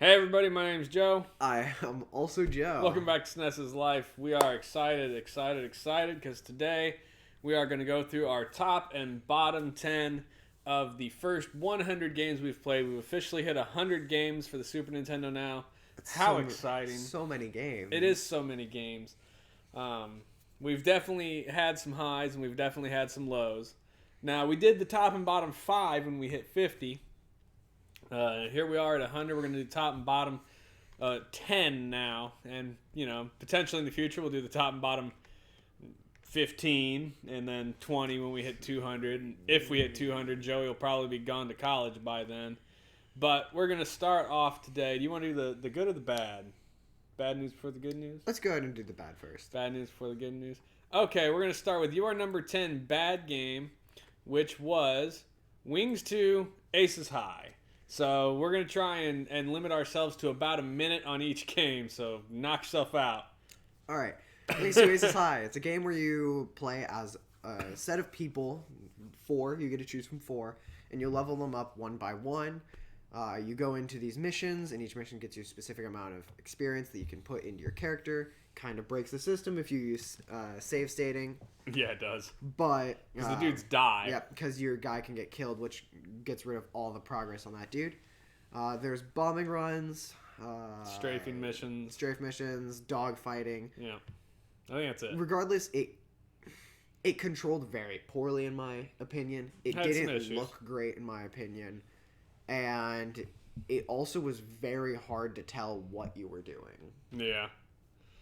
Hey everybody, my name's Joe. I am also Joe. Welcome back to SNES's Life. We are excited because today we are going to go through our top and bottom 10 of the first 100 games we've played. We've officially hit 100 games for the Super Nintendo now. How exciting. So many games. It is so many games. We've definitely had some highs and we've definitely had some lows. Now, we did the top and bottom 5 when we hit 50. Here we are at 100. We're going to do top and bottom 10 now. And, potentially in the future, we'll do the top and bottom 15 and then 20 when we hit 200. And if we hit 200, Joey will probably be gone to college by then. But we're going to start off today. Do you want to do the good or the bad? Bad news before the good news? Let's go ahead and do the bad first. Bad news before the good news. Okay, we're going to start with your number 10 bad game, which was Wings 2 Aces High. So we're going to try and limit ourselves to about a minute on each game, so knock yourself out. All right. Wings 2 Aces High. It's a game where you play as a set of people, 4. You get to choose from 4, and you level them up one by one. You go into these missions, and each mission gets you a specific amount of experience that you can put into your character. Kind of breaks the system if you use save stating. Yeah, it does. But because the dudes die. Yeah, because your guy can get killed, which gets rid of all the progress on that dude. There's bombing runs, strafing missions, dog fighting. Yeah, I think that's it. Regardless, it controlled very poorly in my opinion. It didn't look great in my opinion, and it also was very hard to tell what you were doing. Yeah.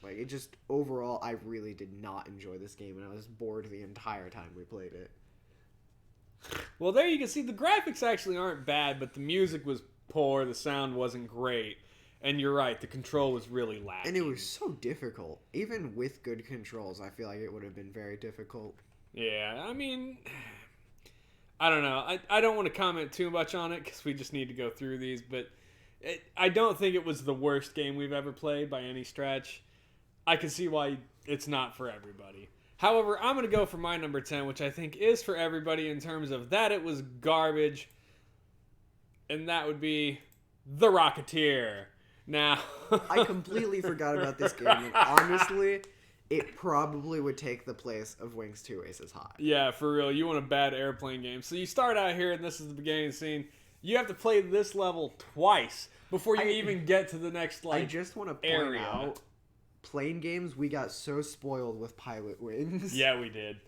Like, it just, overall, I really did not enjoy this game, and I was bored the entire time we played it. Well, there you can see the graphics actually aren't bad, but the music was poor, the sound wasn't great, and you're right, the control was really lacking. And it was so difficult. Even with good controls, I feel like it would have been very difficult. Yeah, I mean, I don't know. I don't want to comment too much on it, because we just need to go through these, but I don't think it was the worst game we've ever played by any stretch. I can see why it's not for everybody. However, I'm going to go for my number 10, which I think is for everybody in terms of that it was garbage. And that would be The Rocketeer. Now, I completely forgot about this game. And honestly, it probably would take the place of Wings 2 Aces High. Yeah, for real. You want a bad airplane game. So you start out here, and this is the beginning scene. You have to play this level twice before you even get to the next, I just want to point out, plane games, we got so spoiled with Pilot Wings. Yeah, we did.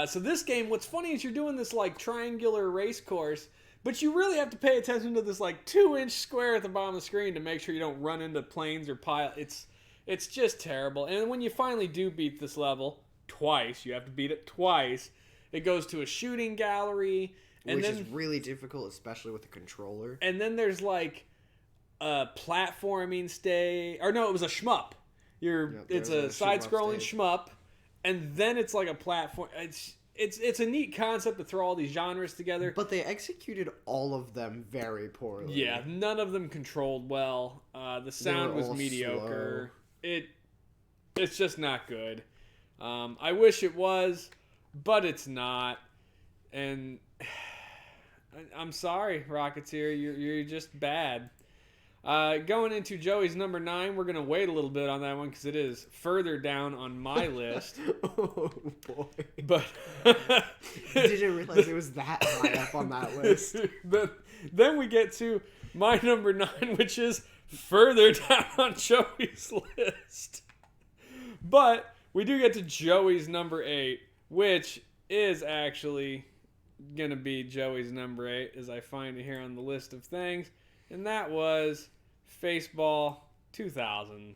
So this game, what's funny is you're doing this triangular race course, but you really have to pay attention to this 2-inch square at the bottom of the screen to make sure you don't run into planes or pilots. It's just terrible. And when you finally do beat this level twice, you have to beat it twice. It goes to a shooting gallery, which is really difficult, especially with the controller. And then there's a platforming stage, or no, it was a shmup. It's a side-scrolling shmup, and then it's like a platform. It's a neat concept to throw all these genres together. But they executed all of them very poorly. Yeah, none of them controlled well. The sound was mediocre. Slow. It's just not good. I wish it was, but it's not. And I'm sorry, Rocketeer, you're just bad. Going into Joey's number 9, we're going to wait a little bit on that one because it is further down on my list. Oh, boy. But didn't realize it was that high up on that list. Then we get to my number 9, which is further down on Joey's list. But we do get to Joey's number 8, which is actually going to be Joey's number 8 as I find it here on the list of things. And that was Faceball 2000.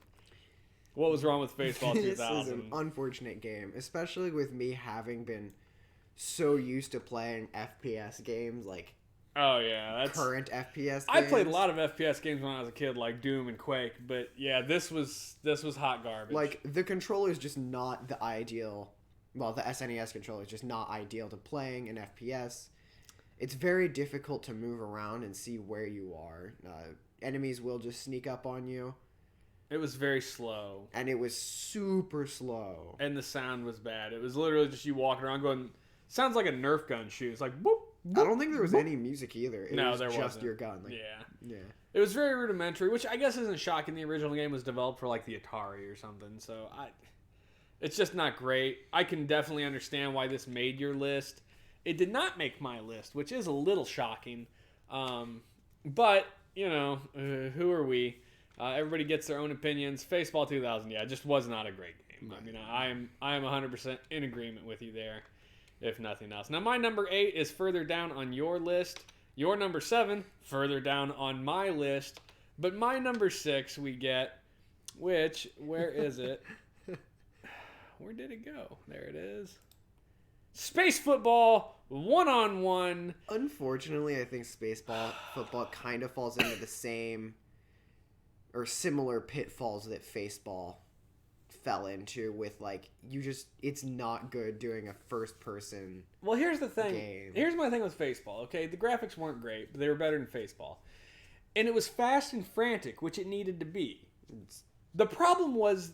What was wrong with Faceball 2000? This is an unfortunate game, especially with me having been so used to playing FPS games, current FPS games. I played a lot of FPS games when I was a kid, like Doom and Quake, but yeah, this was hot garbage. The controller is just not the ideal. Well, the SNES controller is just not ideal to playing an FPS. It's very difficult to move around and see where you are. Enemies will just sneak up on you. It was very slow. And it was super slow. And the sound was bad. It was literally just you walking around going, sounds like a Nerf gun shoot. It's like, boop, I don't think there was any music either. It was there just wasn't. your gun. Like, Yeah. yeah. It was very rudimentary, which I guess isn't shocking. The original game was developed for like the Atari or something, so it's just not great. I can definitely understand why this made your list. It did not make my list, which is a little shocking. But you know, who are we? Everybody gets their own opinions. Faceball 2000, yeah, just was not a great game. I mean, I am 100% in agreement with you there, if nothing else. Now, my number 8 is further down on your list. Your number 7, further down on my list. But my number 6 we get, which, where is it? Where did it go? There it is. Space Football 1-on-1. Unfortunately, I think football kind of falls into the same or similar pitfalls that Faceball fell into with, like, it's not good doing a first person. Well, here's the thing. Game. Here's my thing with Faceball, okay? The graphics weren't great, but they were better than Faceball. And it was fast and frantic, which it needed to be. The problem was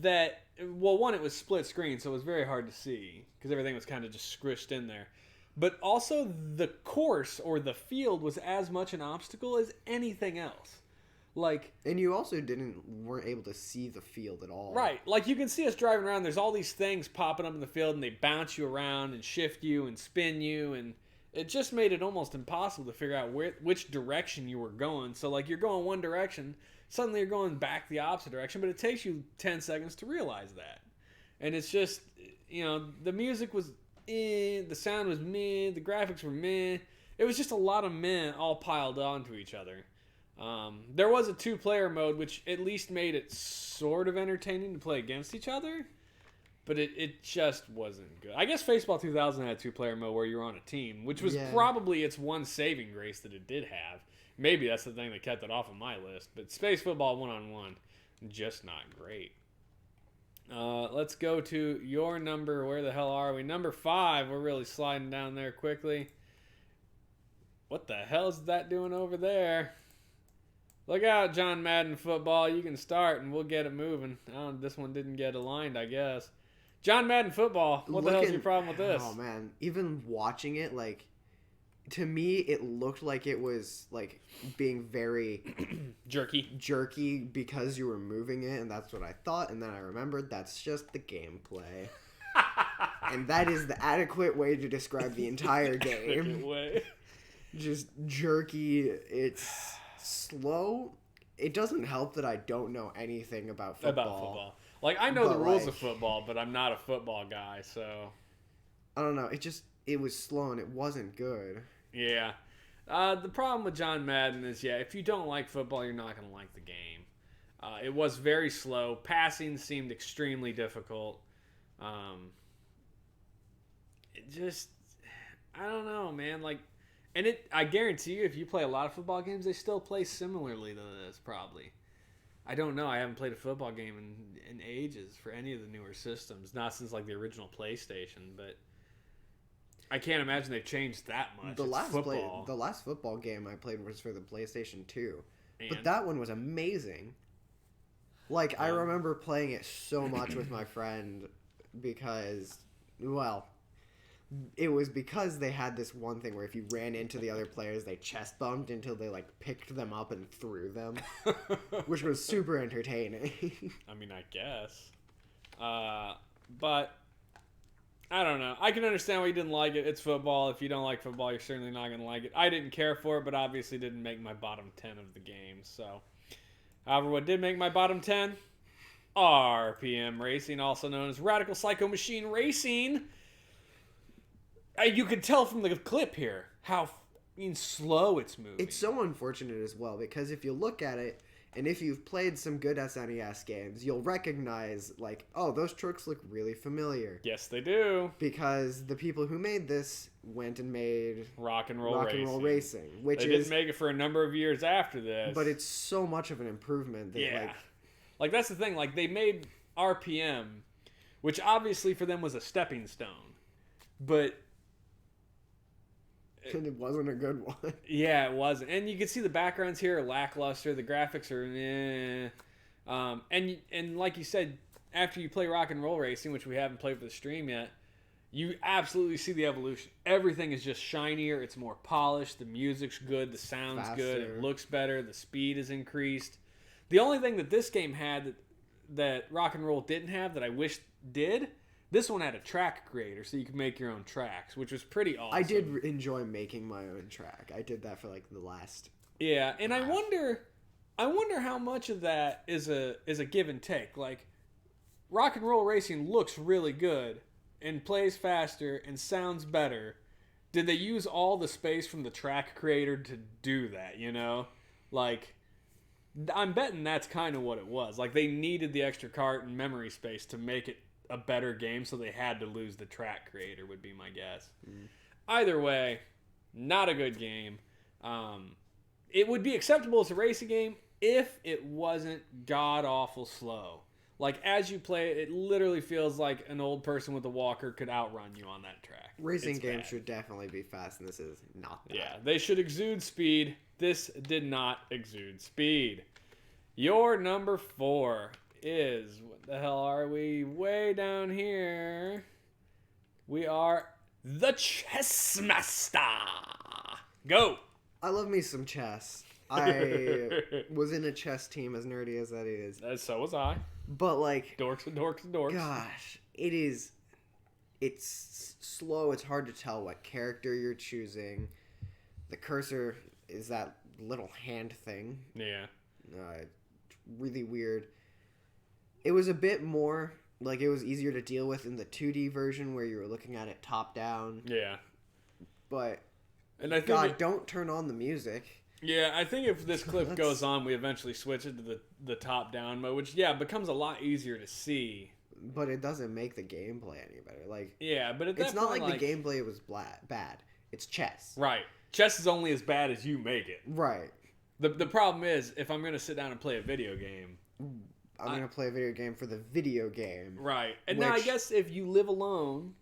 that, well, one, it was split screen, so it was very hard to see because everything was kind of just squished in there. But also the course or the field was as much an obstacle as anything else. Like, and you also weren't able to see the field at all. Right. Like, you can see us driving around. There's all these things popping up in the field, and they bounce you around and shift you and spin you, and it just made it almost impossible to figure out which direction you were going. So, like, you're going one direction, suddenly you're going back the opposite direction, but it takes you 10 seconds to realize that. And it's just, you know, the music was the sound was meh, the graphics were meh. It was just a lot of meh all piled onto each other. There was a 2-player mode, which at least made it sort of entertaining to play against each other, but it just wasn't good. I guess Faceball 2000 had a 2-player mode where you were on a team, which was probably its one saving grace that it did have. Maybe that's the thing that kept it off of my list, but Space Football 1-on-1, just not great. Let's go to your number. Where the hell are we? Number 5. We're really sliding down there quickly. What the hell is that doing over there? Look out, John Madden Football. You can start, and we'll get it moving. This one didn't get aligned, I guess. John Madden Football. What the hell's your problem with this? Oh, man. Even watching it, like, to me, it looked like it was, like, being very... Jerky because you were moving it, and that's what I thought. And then I remembered that's just the gameplay. And that is the adequate way to describe the entire game. Just jerky. It's... slow. It doesn't help that I don't know anything about football. Like, I know the rules of football, but I'm not a football guy, so I don't know. It was slow and it wasn't good. Yeah. The problem with John Madden is, if you don't like football, you're not going to like the game. It was very slow. Passing seemed extremely difficult. It just, I don't know, man. Like, and I guarantee you, if you play a lot of football games, they still play similarly to this, probably. I don't know. I haven't played a football game in ages for any of the newer systems. Not since, like, the original PlayStation, but I can't imagine they've changed that much. The last football game I played was for the PlayStation 2. And? But that one was amazing. Like, I remember playing it so much with my friend because, well... it was because they had this one thing where if you ran into the other players, they chest bumped until they, like, picked them up and threw them, which was super entertaining. I mean, I guess. But, I don't know. I can understand why you didn't like it. It's football. If you don't like football, you're certainly not going to like it. I didn't care for it, but obviously didn't make my bottom 10 of the game. So, however, what did make my bottom 10? RPM Racing, also known as Radical Psycho Machine Racing. You could tell from the clip here how slow it's moving. It's so unfortunate as well, because if you look at it, and if you've played some good SNES games, you'll recognize, like, oh, those trucks look really familiar. Yes, they do. Because the people who made this went and made Rock and Roll Racing. Which they didn't make it for a number of years after this. But it's so much of an improvement that, like, that's the thing. Like, they made RPM, which obviously for them was a stepping stone. But... and it wasn't a good one. Yeah, it wasn't. And you can see the backgrounds here are lackluster. The graphics are and like you said, after you play Rock and Roll Racing, which we haven't played for the stream yet, you absolutely see the evolution. Everything is just shinier. It's more polished. The music's good. The sound's good. It looks better. The speed is increased. The only thing that this game had that Rock and Roll didn't have that I wish did, this one had a track creator, so you could make your own tracks, which was pretty awesome. I did enjoy making my own track. I did that for like the last. Yeah, and I wonder how much of that is a give and take. Like, Rock and Roll Racing looks really good and plays faster and sounds better. Did they use all the space from the track creator to do that, you know? Like, I'm betting that's kind of what it was. Like, they needed the extra cart and memory space to make it a better game, so they had to lose the track creator, would be my guess. Either way, not a good game. It would be acceptable as a racing game if it wasn't god-awful slow. Like, as you play it, it literally feels like an old person with a walker could outrun you on that track. Racing games should definitely be fast, and this is not that. Yeah, they should exude speed. This did not exude speed. Your number 4 is... What the hell are we? Way down here. We are the Chess Master. Go! I love me some chess. I was in a chess team, as nerdy as that is. So was I. But, like... Dorks and dorks and dorks. Gosh, it's slow. It's hard to tell what character you're choosing. The cursor is that little hand thing. Yeah. Really weird. It was a bit more, like, it was easier to deal with in the 2D version where you were looking at it top down. Yeah. But, and I think don't turn on the music. Yeah, I think if this clip goes on, we eventually switch it to the top-down mode, which, yeah, becomes a lot easier to see. But it doesn't make the gameplay any better. Like, yeah, but it's not like the gameplay was bad. It's chess. Right. Chess is only as bad as you make it. Right. The problem is, if I'm going to sit down and play a video game... I'm going to play a video game for the video game. Right. And now I guess if you live alone...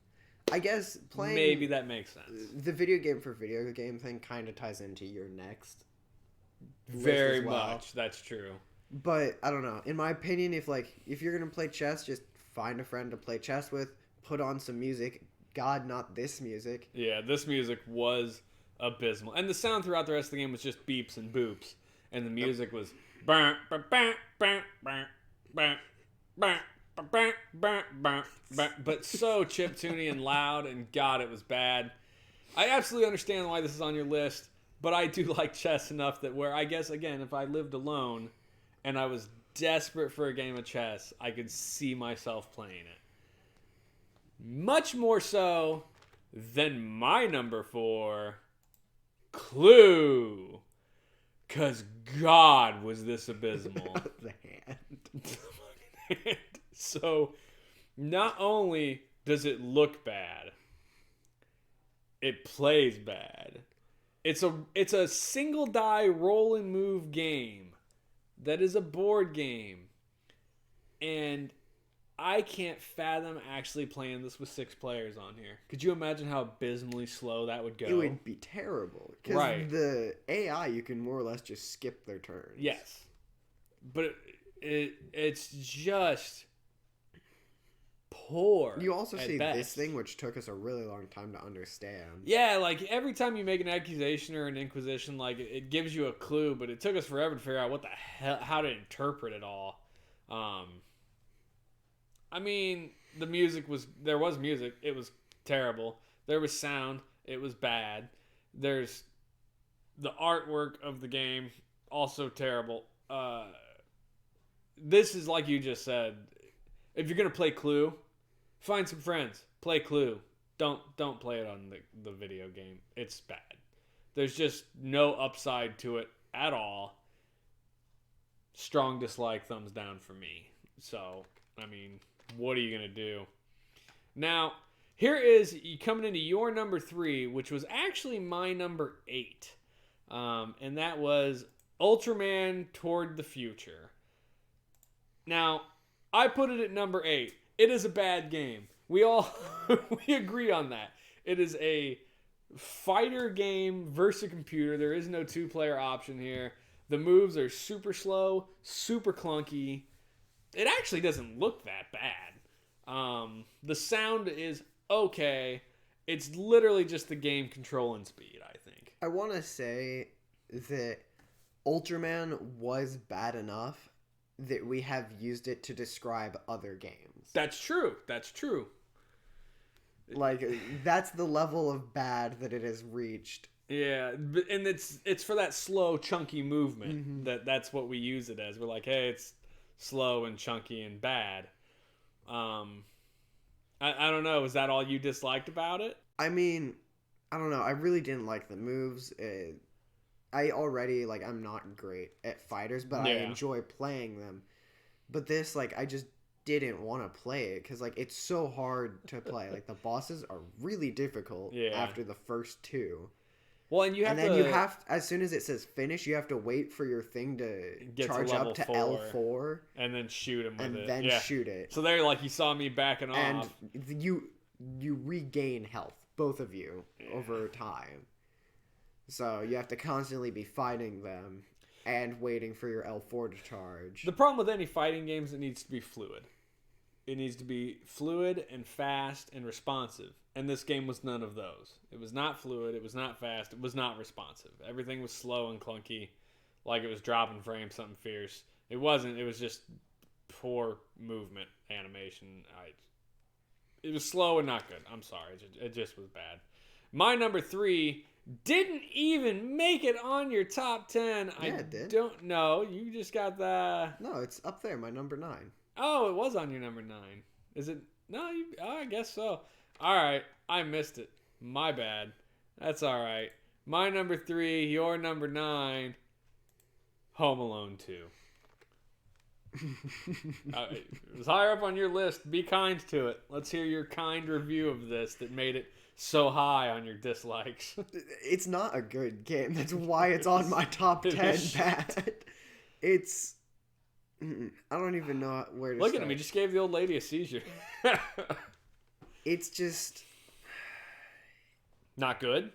I guess playing... Maybe that makes sense. The video game for video game thing kind of ties into your next... Very much. That's true. But, I don't know. In my opinion, if you're going to play chess, just find a friend to play chess with, put on some music. God, not this music. Yeah, this music was abysmal. And the sound throughout the rest of the game was just beeps and boops. And the music was... But so chiptune and loud, and God, it was bad. I absolutely understand why this is on your list, but I do like chess enough that where I guess, again, if I lived alone and I was desperate for a game of chess, I could see myself playing it. Much more so than my number 4, Clue. Because God, was this abysmal. The hand. So, not only does it look bad, it plays bad. It's a single die roll and move game that is a board game. And I can't fathom actually playing this with 6 players on here. Could you imagine how abysmally slow that would go? It would be terrible. Because the AI, you can more or less just skip their turns. Yes. But it's just poor. You also see best. this thing, which took us a really long time to understand. Yeah, like every time you make an accusation or an inquisition, like it gives you a clue, but it took us forever to figure out what the hell, how to interpret it all. I mean, there was music. It was terrible. There was sound. It was bad. There's the artwork of the game, also terrible. This is like you just said. If you're going to play Clue, find some friends. Play Clue. Don't play it on the video game. It's bad. There's just no upside to it at all. Strong dislike, thumbs down for me. So, I mean, what are you going to do? Now, here is coming into your number 3, which was actually my number 8. And that was Ultraman Toward the Future. Now, I put it at number 8. It is a bad game. We all we agree on that. It is a fighter game versus a computer. There is no 2-player option here. The moves are super slow, super clunky. It actually doesn't look that bad. The sound is okay. It's literally just the game control and speed, I think. I want to say that Ultraman was bad enough that we have used it to describe other games. That's true. That's true. Like, that's the level of bad that it has reached. Yeah, and it's for that slow, chunky movement. That's what we use it as. We're like, hey, it's slow and chunky and bad. I don't know. Is that all you disliked about it? I mean, I don't know. I really didn't like the moves. I already, like, I'm not great at fighters, but I enjoy playing them. But this, like, I just didn't want to play it because, like, it's so hard to play. Like, the bosses are really difficult after the first two. Well, and you have as soon as it says finish, you have to wait for your thing to get charge to up to 4, L4. And then shoot him with it. And then shoot it. So there, like, you saw me backing off. And you regain health, both of you, over time. So you have to constantly be fighting them and waiting for your L4 to charge. The problem with any fighting games, it needs to be fluid. It needs to be fluid and fast and responsive. And this game was none of those. It was not fluid. It was not fast. It was not responsive. Everything was slow and clunky, like it was dropping frames, something fierce. It wasn't. It was just poor movement animation. It was slow and not good. I'm sorry. It just was bad. My number 3 didn't even make it on your top 10. Yeah, it did. Don't know. You just got the... No, it's up there, my number 9. Oh, it was on your number 9. Is it? No, I guess so. All right. I missed it. My bad. That's all right. My number 3, your number 9, Home Alone 2. It was higher up on your list. Be kind to it. Let's hear your kind review of this that made it so high on your dislikes. It's not a good game. That's why it's on my top 10 bad. It's... I don't even know where to Look start. at him. He just gave the old lady a seizure. It's just... Not good?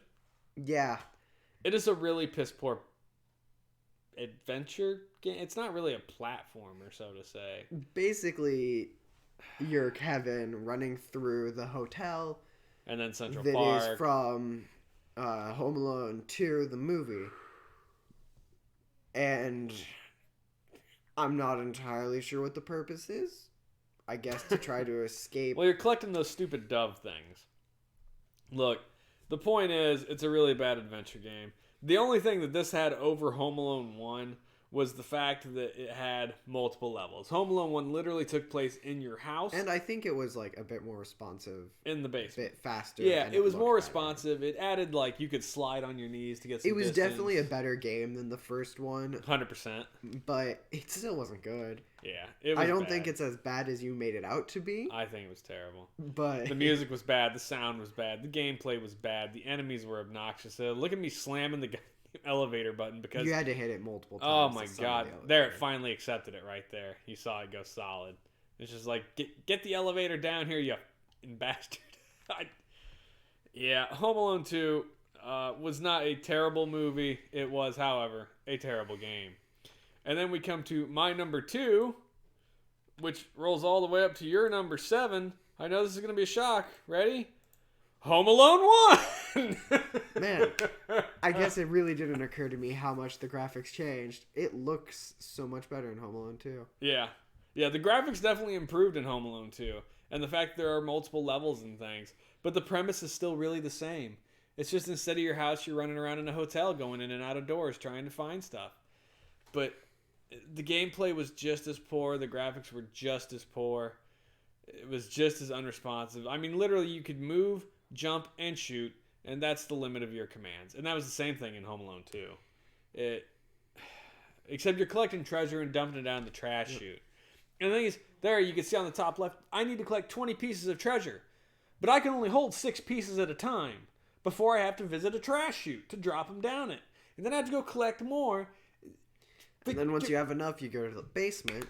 Yeah. It is a really piss-poor adventure game. It's not really a platformer, so to say. Basically, you're Kevin running through the hotel... And then Central that Park. is from Home Alone 2, the movie. And I'm not entirely sure what the purpose is. I guess to try to escape. Well, you're collecting those stupid dove things. Look, the point is, it's a really bad adventure game. The only thing that this had over Home Alone 1 was the fact that it had multiple levels. Home Alone 1 literally took place in your house. And I think it was like a bit more responsive. In the basement. A bit faster. Yeah, and it was more better. responsive. It added, like, you could slide on your knees to get some It was distance. definitely a better game than the first one. 100%. But it still wasn't good. Yeah, it was I don't bad. think it's as bad as you made it out to be. I think it was terrible. But The music was bad. The sound was bad. The gameplay was bad. The enemies were obnoxious. Look at me slamming the elevator button because you had to hit it multiple times. oh my god, there it finally accepted it right there. You saw it go solid. It's just like get the elevator down here, you bastard. Yeah, Home Alone 2 was not a terrible movie. It was, however, a terrible game. And then we come to my number 2, which rolls all the way up to your number 7. I know this is going to be a shock. Ready? Home Alone 1! Man, I guess it really didn't occur to me how much the graphics changed. It looks so much better in Home Alone 2. Yeah. Yeah, the graphics definitely improved in Home Alone 2. And the fact there are multiple levels and things. But the premise is still really the same. It's just instead of your house, you're running around in a hotel, going in and out of doors, trying to find stuff. But the gameplay was just as poor. The graphics were just as poor. It was just as unresponsive. I mean, literally, you could move, jump, and shoot, and that's the limit of your commands. And that was the same thing in Home Alone 2. Except you're collecting treasure and dumping it down the trash chute. And the thing is, there you can see on the top left, I need to collect 20 pieces of treasure. But I can only hold 6 pieces at a time before I have to visit a trash chute to drop them down it. And then I have to go collect more. And then once you have enough, you go to the basement.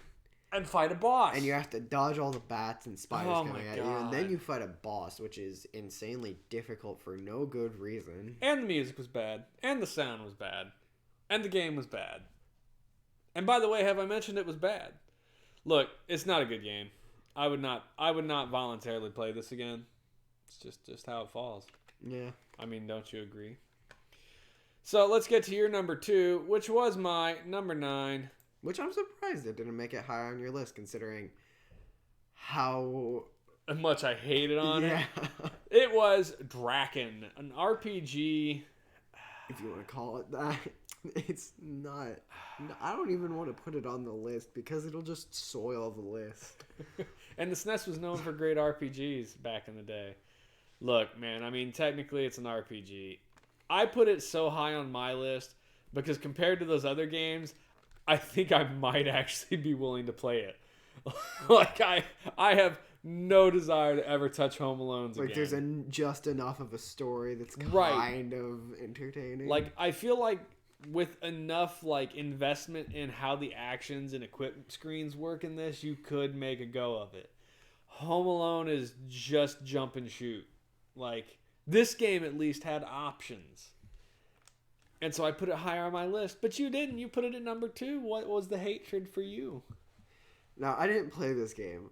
And fight a boss. And you have to dodge all the bats and spiders Oh coming my at you. And God. then you fight a boss, which is insanely difficult for no good reason. And the music was bad. And the sound was bad. And the game was bad. And by the way, have I mentioned it was bad? Look, it's not a good game. I would not voluntarily play this again. It's just how it falls. Yeah. I mean, don't you agree? So let's get to your number 2, which was my number 9. Which I'm surprised it didn't make it higher on your list, considering how much I hated on yeah. it. It was Draken, an RPG. If you want to call it that. It's not. I don't even want to put it on the list because it'll just soil the list. And the SNES was known for great RPGs back in the day. Look, man, I mean, technically it's an RPG. I put it so high on my list because compared to those other games, I think I might actually be willing to play it. Like, I have no desire to ever touch Home Alone's again. Like, there's just enough of a story that's Right. kind of entertaining. Like, I feel like with enough, like, investment in how the actions and equipment screens work in this, you could make a go of it. Home Alone is just jump and shoot. Like, this game at least had options. And so I put it higher on my list. But you didn't. You put it at number 2. What was the hatred for you? Now, I didn't play this game.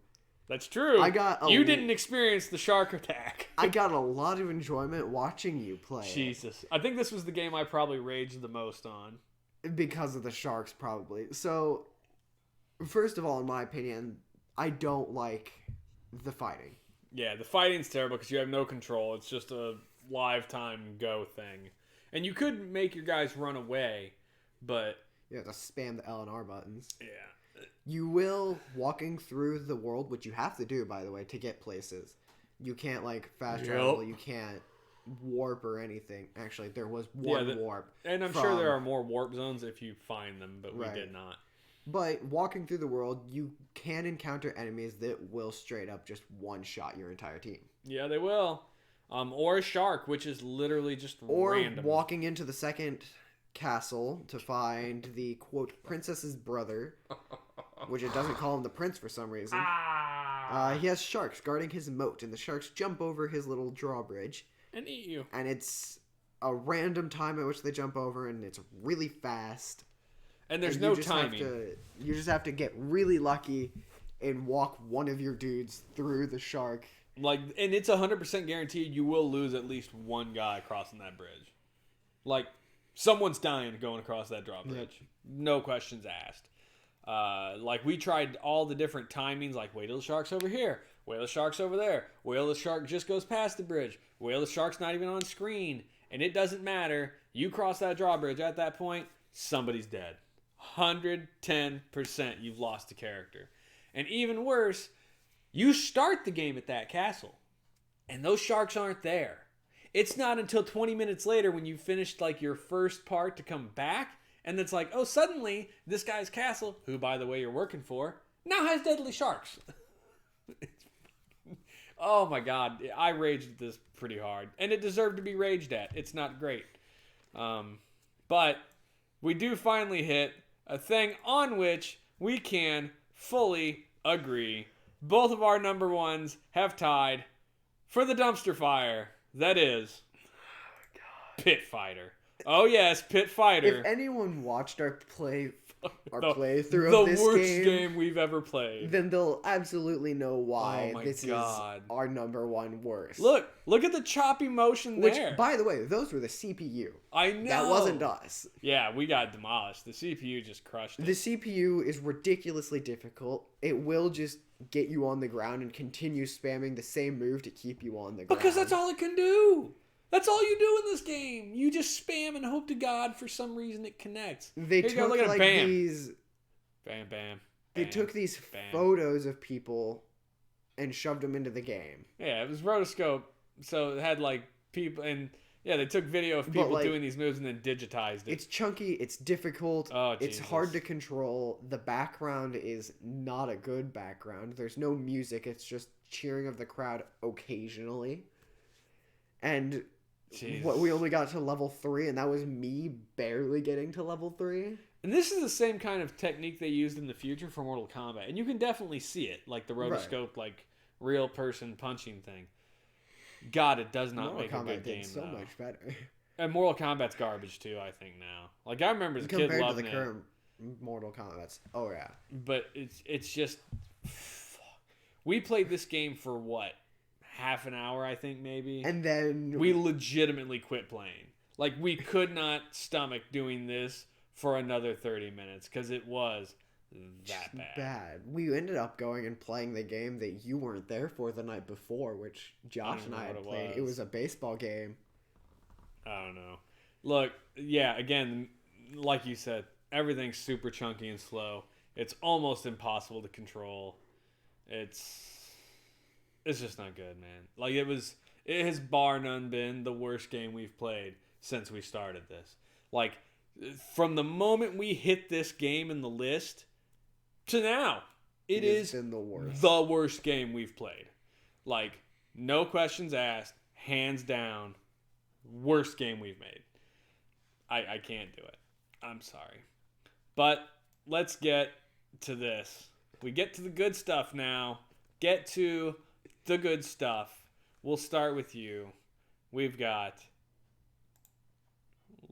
That's true. You didn't didn't experience the shark attack. I got a lot of enjoyment watching you play Jesus. I think this was the game I probably raged the most on. because of the sharks, probably. So, first of all, in my opinion, I don't like the fighting. Yeah, the fighting's terrible because you have no control. It's just a live time go thing. And you could make your guys run away, but... You have to spam the L and R buttons. Yeah. You will, walking through the world, which you have to do, by the way, to get places. You can't, like, fast travel. You can't warp or anything. Actually, there was one warp. And I'm sure there are more warp zones if you find them, but we did not. But walking through the world, you can encounter enemies that will straight up just one-shot your entire team. Yeah, they will. Or a shark, which is literally just random. Or walking into the second castle to find the, quote, princess's brother, which it doesn't call him the prince for some reason. He has sharks guarding his moat, and the sharks jump over his little drawbridge. And eat you. And it's a random time at which they jump over, and it's really fast. And there's no timing. You just have to get really lucky and walk one of your dudes through the shark. Like, and it's 100% guaranteed you will lose at least one guy crossing that bridge. Like, someone's dying going across that drawbridge. Yep. No questions asked. Like, we tried all the different timings, like, wait till the shark's over here. Wait till the shark's over there. Wait till the shark just goes past the bridge. Wait till the shark's not even on screen. And it doesn't matter. You cross that drawbridge at that point, somebody's dead. 110% you've lost a character. And even worse, you start the game at that castle, and those sharks aren't there. It's not until 20 minutes later when you finished, like, your first part to come back, and it's like, oh, suddenly this guy's castle, who, by the way, you're working for, now has deadly sharks. Oh my god, I raged at this pretty hard, and it deserved to be raged at. It's not great. But we do finally hit a thing on which we can fully agree. Both of our number ones have tied for the dumpster fire. That is Pit Fighter. Oh yes, Pit Fighter. If anyone watched our playthrough of this the worst game we've ever played, then they'll absolutely know why this is our number one worst. Look at the choppy motion there. Which, by the way, those were the CPU. I know. That wasn't us. Yeah, we got demolished. The CPU just crushed it. The CPU is ridiculously difficult. It will just get you on the ground and continue spamming the same move to keep you on the ground. Because that's all it can do. That's all you do in this game. You just spam and hope to God for some reason it connects. They took like these... Bam, bam. They took these photos of people and shoved them into the game. Yeah, it was rotoscope, so it had like people... And yeah, they took video of people doing these moves and then digitized it. It's chunky. It's difficult. Oh, it's hard to control. The background is not a good background. There's no music. It's just cheering of the crowd occasionally. And... we only got to level 3, and that was me barely getting to level 3. And this is the same kind of technique they used in the future for Mortal Kombat. And you can definitely see it, like the rotoscope, like real person punching thing. God, it does not make a good game, so much better. And Mortal Kombat's garbage, too, I think, now. Like, I remember as a kid loving it. Compared to the current Mortal Kombat's. Oh, yeah. But it's just... We played this game for, what, half an hour, I think, maybe. And then we legitimately quit playing. Like, we could not stomach doing this for another 30 minutes because it was that bad. We ended up going and playing the game that you weren't there for the night before, which Josh and I had played. It was a baseball game. I don't know. Look, yeah, again, like you said, everything's super chunky and slow. It's almost impossible to control. It's just not good, man. Like, it has bar none been the worst game we've played since we started this. Like, from the moment we hit this game in the list to now, it is been the worst game we've played. Like, no questions asked, hands down, worst game we've made. I can't do it. I'm sorry. But let's get to this. We get to the good stuff now. Get to the good stuff. We'll start with you. We've got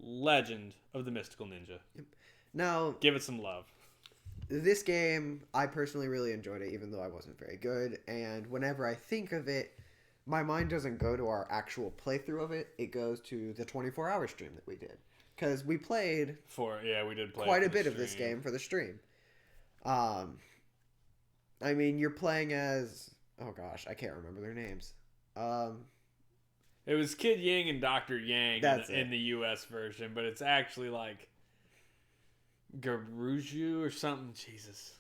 Legend of the Mystical Ninja. Now, give it some love. This game, I personally really enjoyed it, even though I wasn't very good. And whenever I think of it, my mind doesn't go to our actual playthrough of it. It goes to the 24-hour stream that we did. Because we played we did play quite a bit of this game for the stream. I mean, you're playing as... Oh gosh, I can't remember their names. It was Kid Yang and Dr. Yang in the US version, but it's actually like Garuju or something. Jesus.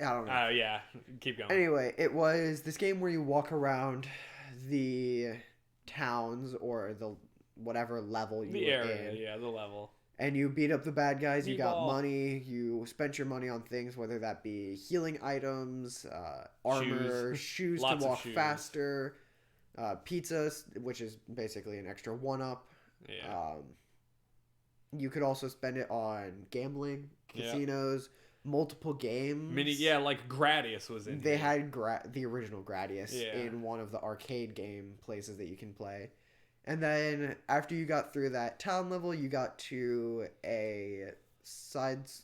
I don't know. Yeah, keep going. Anyway, it was this game where you walk around the towns or the whatever level you were in. Yeah, the level. And you beat up the bad guys. You got money. You spent your money on things, whether that be healing items, armor, shoes to walk faster, pizza, which is basically an extra 1-up. Yeah. You could also spend it on gambling, casinos, multiple games. Like Gradius was in. They had the original Gradius in one of the arcade game places that you can play. And then after you got through that town level, you got to a side-scrolling.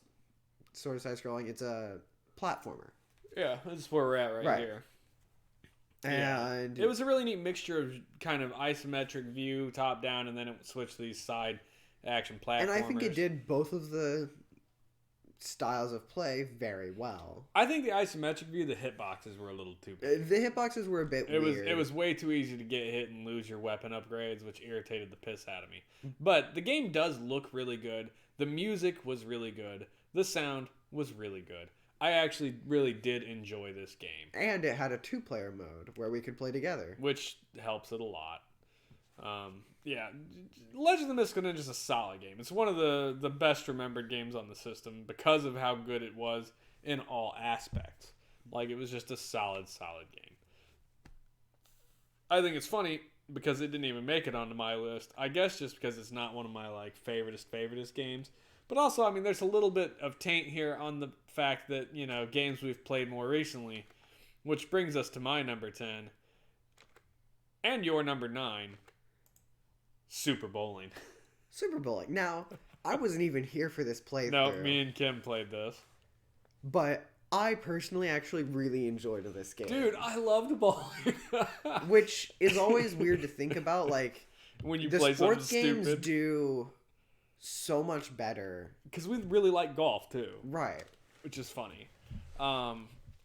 It's a platformer. Yeah, that's where we're at right here. And it was a really neat mixture of kind of isometric view, top down, and then it switched to these side action platformers. And I think it did both of the styles of play very well. I think the isometric view, the hitboxes were a little too big. The hitboxes were a bit weird. It was way too easy to get hit and lose your weapon upgrades, which irritated the piss out of me. But the game does look really good. The music was really good. The sound was really good. I actually really did enjoy this game. And it had a 2-player mode where we could play together. Which helps it a lot. Legend of the Mystical Ninja is a solid game. It's one of the best remembered games on the system because of how good it was in all aspects. Like, it was just a solid game. I think it's funny because it didn't even make it onto my list. I guess just because it's not one of my, like, favoritist games. But also, I mean, there's a little bit of taint here on the fact that, you know, games we've played more recently. Which brings us to my number 10. And your number 9. Super Bowling. Super Bowling. Now, I wasn't even here for this playthrough. No, me and Kim played this. But I personally actually really enjoyed this game. Dude, I love the bowling. Which is always weird to think about. Like, when you the play sports something games stupid. do so much better. Because we really like golf, too. Right. Which is funny. I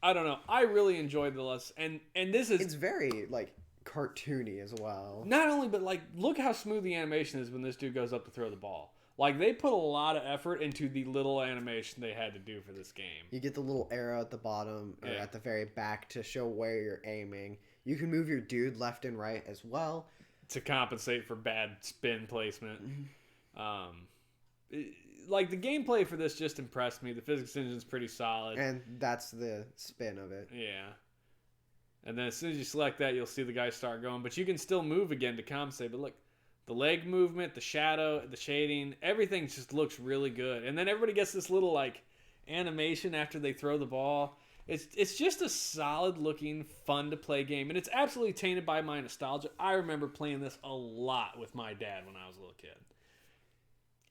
don't know. I really enjoyed the list. And this is... It's very, like... cartoony as well. Not only, but like, look how smooth the animation is when this dude goes up to throw the ball. Like, they put a lot of effort into the little animation they had to do for this game. You get the little arrow at the bottom or at the very back to show where you're aiming. You can move your dude left and right as well to compensate for bad spin placement. Like, the gameplay for this just impressed me. The physics engine's pretty solid, and that's the spin of it. Yeah. And then as soon as you select that, you'll see the guy start going. But you can still move again to compensate. But look, the leg movement, the shadow, the shading, everything just looks really good. And then everybody gets this little, like, animation after they throw the ball. It's just a solid-looking, fun-to-play game. And it's absolutely tainted by my nostalgia. I remember playing this a lot with my dad when I was a little kid.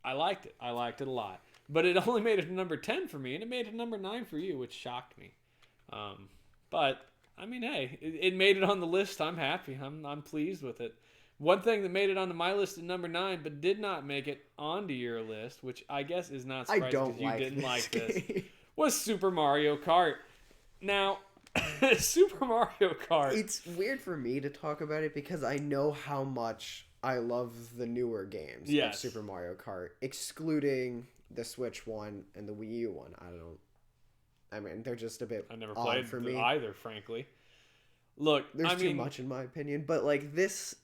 I liked it. I liked it a lot. But it only made it to number 10 for me. And it made it number 9 for you, which shocked me. But... I mean, hey, it made it on the list. I'm happy. I'm pleased with it. One thing that made it onto my list at number 9, but did not make it onto your list, which I guess is not I surprising don't because you didn't like this, game. was Super Mario Kart. Now, Super Mario Kart. It's weird for me to talk about it because I know how much I love the newer games of Super Mario Kart, excluding the Switch one and the Wii U one. I mean, they're just a bit I never odd played for me. either, frankly. Look, There's too much in my opinion, but like this,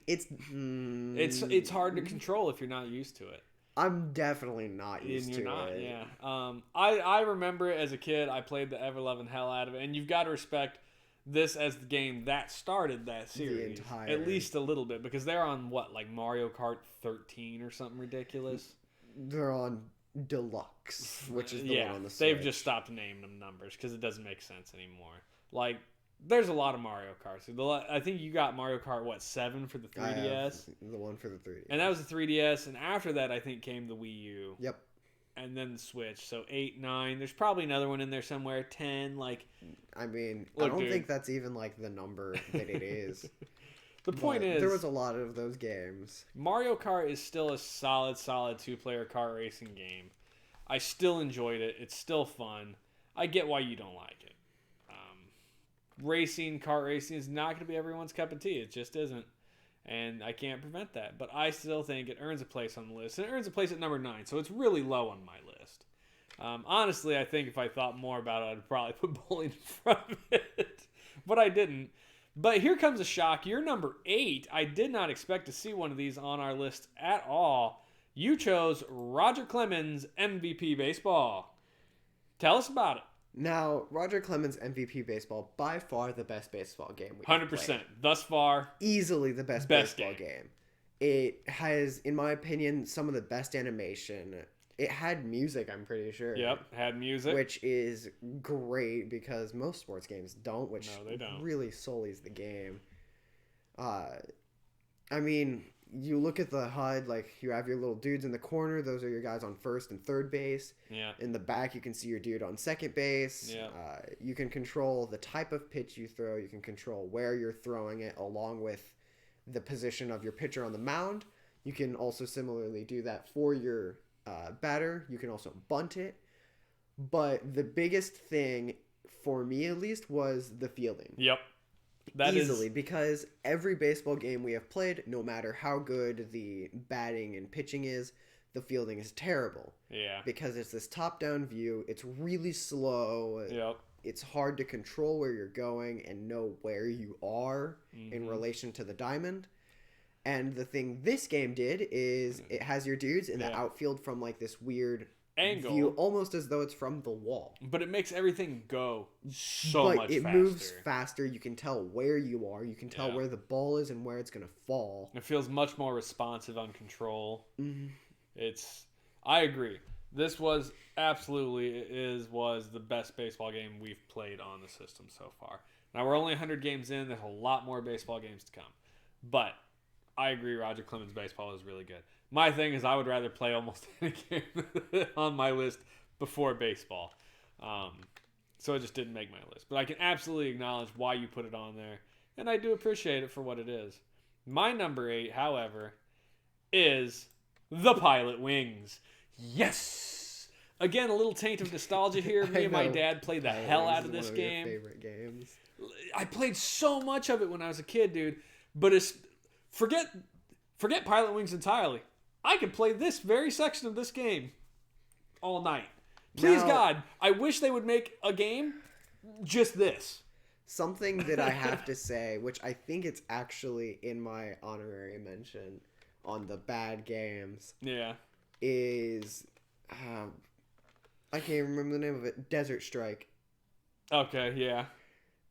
it's hard to control if you're not used to it. I'm definitely not used to it. Yeah. I remember it as a kid. I played the ever-loving hell out of it, and you've got to respect this as the game that started that series, at least a little bit, because they're on what, like Mario Kart 13 or something ridiculous. They're on Deluxe, which is the one on the Switch. They've just stopped naming them numbers because it doesn't make sense anymore. Like, there's a lot of Mario Karts. I think you got Mario Kart, 7 for the 3DS? The one for the 3DS. And that was the 3DS, and after that, I think, came the Wii U. Yep. And then the Switch. So 8, 9. There's probably another one in there somewhere. 10, like... I mean, look, I don't dude. think that's even, like, the number that it is. The point is... there was a lot of those games. Mario Kart is still a solid two-player car racing game. I still enjoyed it. It's still fun. I get why you don't like it. Kart racing is not going to be everyone's cup of tea. It just isn't. And I can't prevent that. But I still think it earns a place on the list. And it earns a place at number 9. So it's really low on my list. Honestly, I think if I thought more about it, I'd probably put bowling in front of it. But I didn't. But here comes a shock. You're number 8. I did not expect to see one of these on our list at all. You chose Roger Clemens' MVP Baseball. Tell us about it. Now, Roger Clemens' MVP Baseball, by far the best baseball game we've 100%. played. Thus far. Easily the best baseball game. It has, in my opinion, some of the best animation. It had music, I'm pretty sure. Yep, had music. Which is great because most sports games don't, which no, they don't. Really sullies the game. I mean, you look at the HUD, like you have your little dudes in the corner. Those are your guys on first and third base. Yeah. In the back, you can see your dude on second base. Yeah. You can control the type of pitch you throw. You can control where you're throwing it along with the position of your pitcher on the mound. You can also similarly do that for your batter. You can also bunt it. But the biggest thing, for me at least, was the fielding. Yep. Because every baseball game we have played, no matter how good the batting and pitching is, the fielding is terrible. Yeah. Because it's this top-down view. It's really slow. Yep. It's hard to control where you're going and know where you are in relation to the diamond. And the thing this game did is it has your dudes in the outfield from like this weird angle view, almost as though it's from the wall. But it makes everything go so much faster. But it moves faster. You can tell where you are. You can tell where the ball is and where it's going to fall. It feels much more responsive on control. Mm-hmm. I agree. This was was the best baseball game we've played on the system so far. Now we're only 100 games in. There's a lot more baseball games to come. But I agree, Roger Clemens' baseball is really good. My thing is I would rather play almost any game on my list before baseball. So it just didn't make my list. But I can absolutely acknowledge why you put it on there. And I do appreciate it for what it is. My number 8, however, is The Pilot Wings. Yes! Again, a little taint of nostalgia here. Me and my dad played the hell out of this game. Your favorite games. I played so much of it when I was a kid, dude. But forget Pilot Wings entirely. I could play this very section of this game all night. Please, God, I wish they would make a game just this. Something that I have to say, which I think it's actually in my honorary mention on the bad games. Yeah. Is I can't remember the name of it. Desert Strike. Okay, yeah.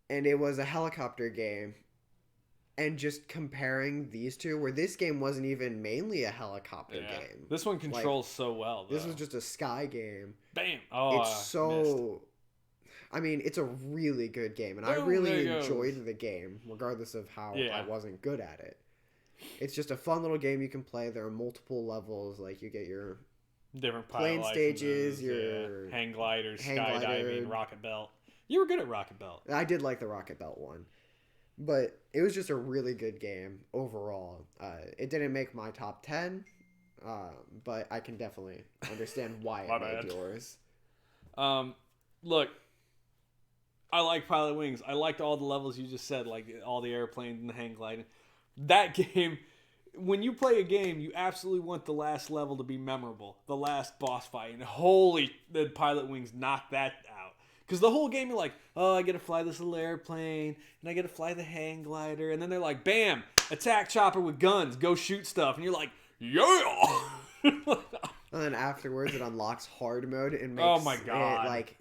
And it was a helicopter game. And just comparing these two, where this game wasn't even mainly a helicopter game. This one controls so well, though. This was just a sky game. Bam! Oh, it's so... missed. I mean, it's a really good game. And I really enjoyed the game, regardless of how I wasn't good at it. It's just a fun little game you can play. There are multiple levels. Like, you get your... different plane stages, your hang gliders, skydiving, rocket belt. You were good at Rocket Belt. I did like the Rocket Belt one. But it was just a really good game overall. It didn't make my top 10, but I can definitely understand why it made yours. Look, I like Pilot Wings. I liked all the levels you just said, like all the airplanes and the hang gliding. That game, when you play a game, you absolutely want the last level to be memorable. The last boss fight. And the Pilot Wings knocked that out. Because the whole game, you're like, oh, I get to fly this little airplane, and I get to fly the hang glider. And then they're like, bam, attack chopper with guns, go shoot stuff. And you're like, yeah! And then afterwards, it unlocks hard mode and makes oh my God. it like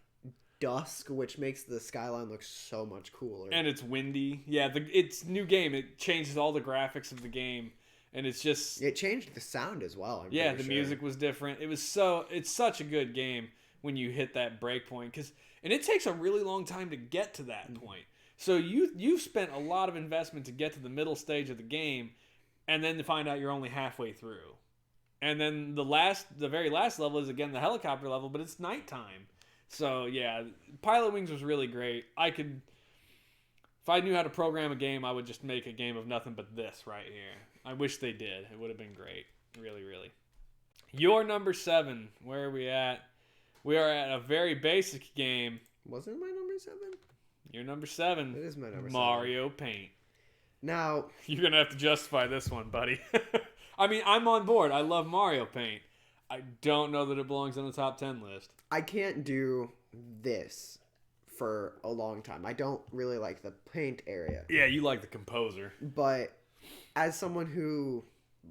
dusk, which makes the skyline look so much cooler. And it's windy. Yeah, it's new game. It changes all the graphics of the game. And it's just... It changed the sound as well. Yeah, the music was different. It's such a good game when you hit that break point. And it takes a really long time to get to that point. So you've spent a lot of investment to get to the middle stage of the game, and then to find out you're only halfway through. And then the very last level is, again, the helicopter level, but it's nighttime. So, yeah, Pilot Wings was really great. If I knew how to program a game, I would just make a game of nothing but this right here. I wish they did. It would have been great. Really, really. Your number 7. Where are we at? We are at a very basic game. Wasn't it my number 7? Your number 7. It is my number 7. Mario Paint. Now... You're going to have to justify this one, buddy. I mean, I'm on board. I love Mario Paint. I don't know that it belongs on the top 10 list. I can't do this for a long time. I don't really like the paint area. Yeah, you like the composer. But as someone who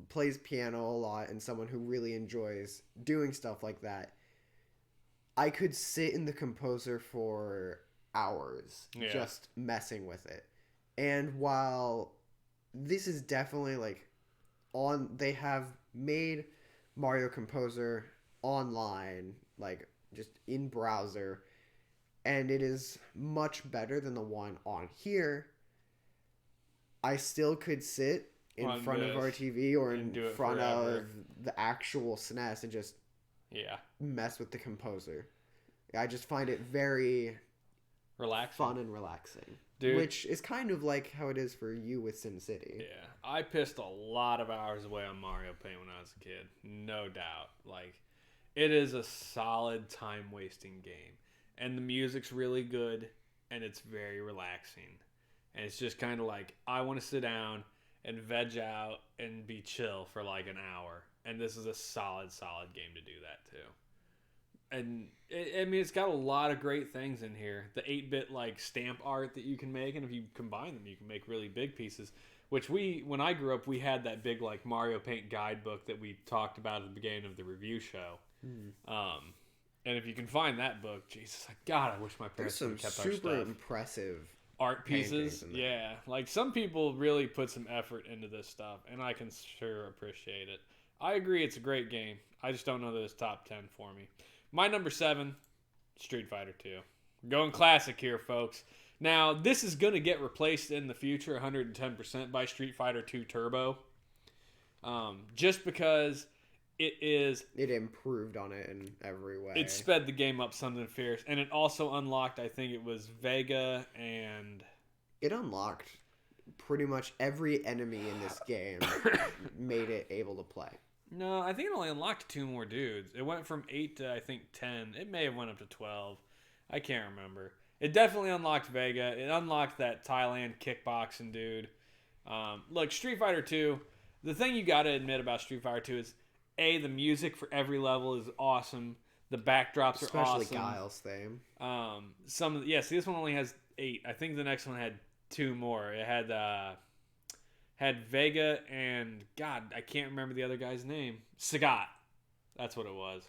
plays piano a lot and someone who really enjoys doing stuff like that, I could sit in the composer for hours just messing with it. And while this is definitely like they have made Mario Composer online, like just in browser, and it is much better than the one on here, I still could sit in front of our TV or in front of the actual SNES and just mess with the composer. I just find it very fun and relaxing. Dude. Which is kind of like how it is for you with SimCity. Yeah. I pissed a lot of hours away on Mario Paint when I was a kid. No doubt. Like, it is a solid time-wasting game. And the music's really good, and it's very relaxing. And it's just kind of like, I want to sit down and veg out and be chill for like an hour. And this is a solid game to do that too. And it's got a lot of great things in here. The 8-bit like stamp art that you can make, and if you combine them, you can make really big pieces. Which when I grew up, we had that big like Mario Paint guidebook that we talked about at the beginning of the review show. And if you can find that book, Jesus, God, I wish my parents would have kept our stuff. Super impressive art pieces. Yeah, like some people really put some effort into this stuff, and I can sure appreciate it. I agree, it's a great game. I just don't know that it's top 10 for me. My number 7, Street Fighter 2. We're going classic here, folks. Now, this is going to get replaced in the future 110% by Street Fighter 2 Turbo. Just because it improved on it in every way. It sped the game up something fierce. And it also unlocked, I think it was Vega and... It unlocked pretty much every enemy in this game. Made it able to play. No, I think it only unlocked 2 more dudes. It went from 8 to, I think, 10. It may have went up to 12. I can't remember. It definitely unlocked Vega. It unlocked that Thailand kickboxing dude. Look, Street Fighter 2, the thing you got to admit about Street Fighter 2 is, A, the music for every level is awesome. The backdrops are awesome. Especially Guile's theme. See, this one only has 8. I think the next one had 2 more. It had Vega and, God, I can't remember the other guy's name. Sagat. That's what it was.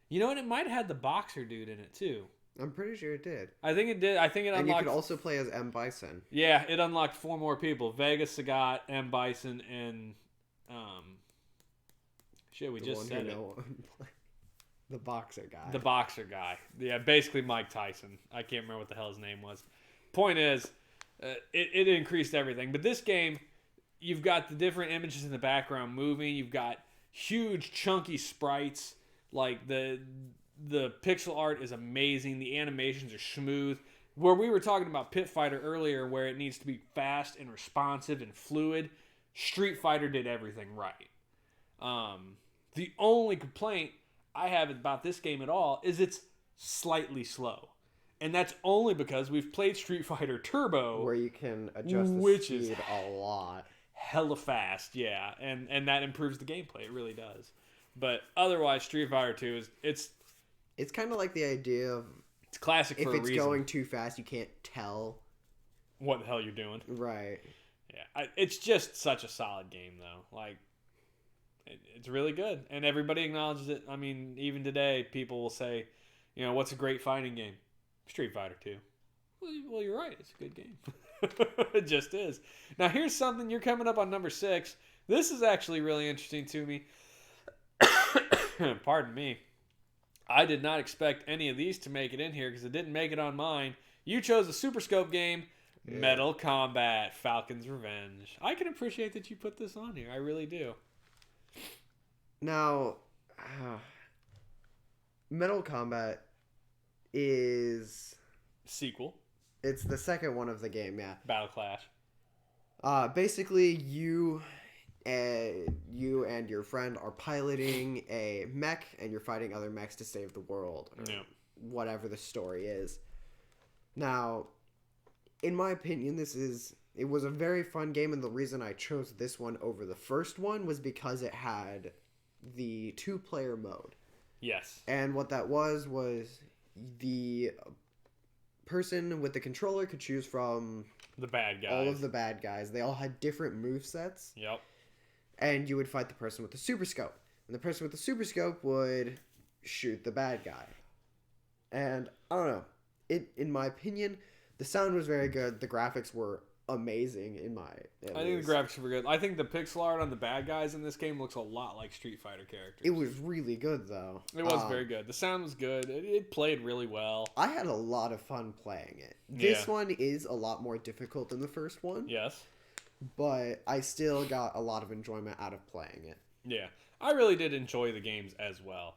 You know what? It might have had the boxer dude in it, too. I'm pretty sure it did. I think it did. I think it unlocked... And you could also play as M. Bison. Yeah, it unlocked 4 more people. Vega, Sagat, M. Bison, and... we just said it. The boxer guy. The boxer guy. Yeah, basically Mike Tyson. I can't remember what the hell his name was. Point is... It increased everything. But this game, you've got the different images in the background moving. You've got huge, chunky sprites. Like, the pixel art is amazing. The animations are smooth. Where we were talking about Pit Fighter earlier, where it needs to be fast and responsive and fluid, Street Fighter did everything right. The only complaint I have about this game at all is it's slightly slow. And that's only because we've played Street Fighter Turbo, where you can adjust the which speed is a lot. hella fast, yeah. And that improves the gameplay. It really does. But otherwise, Street Fighter 2 It's kind of like the idea of it's classic for a reason. If it's going too fast, you can't tell what the hell you're doing. Right. Yeah, it's just such a solid game, though. Like, it's really good, and everybody acknowledges it. I mean, even today, people will say, what's a great fighting game? Street Fighter 2. Well, you're right. It's a good game. It just is. Now, here's something. You're coming up on number 6. This is actually really interesting to me. Pardon me. I did not expect any of these to make it in here because it didn't make it on mine. You chose a Super Scope game, yeah. Metal Combat, Falcon's Revenge. I can appreciate that you put this on here. I really do. Now, Metal Combat is... Sequel. It's the second one of the game, yeah. Battle Clash. Basically, you and your friend are piloting a mech, and you're fighting other mechs to save the world. Yeah. Whatever the story is. Now, in my opinion, it was a very fun game, and the reason I chose this one over the first one was because it had the 2-player mode. Yes. And what that was the person with the controller could choose from the bad guys. All of the bad guys. They all had different movesets. Yep. And you would fight the person with the super scope. And the person with the super scope would shoot the bad guy. And I don't know. In my opinion, the sound was very good. The graphics were amazing I think the graphics were good. I think the pixel art on the bad guys in this game looks a lot like Street Fighter characters. It was really good, though. It was very good. The sound was good. It played really well. I had a lot of fun playing it. This one is a lot more difficult than the first one. Yes. But I still got a lot of enjoyment out of playing it. Yeah. I really did enjoy the games as well.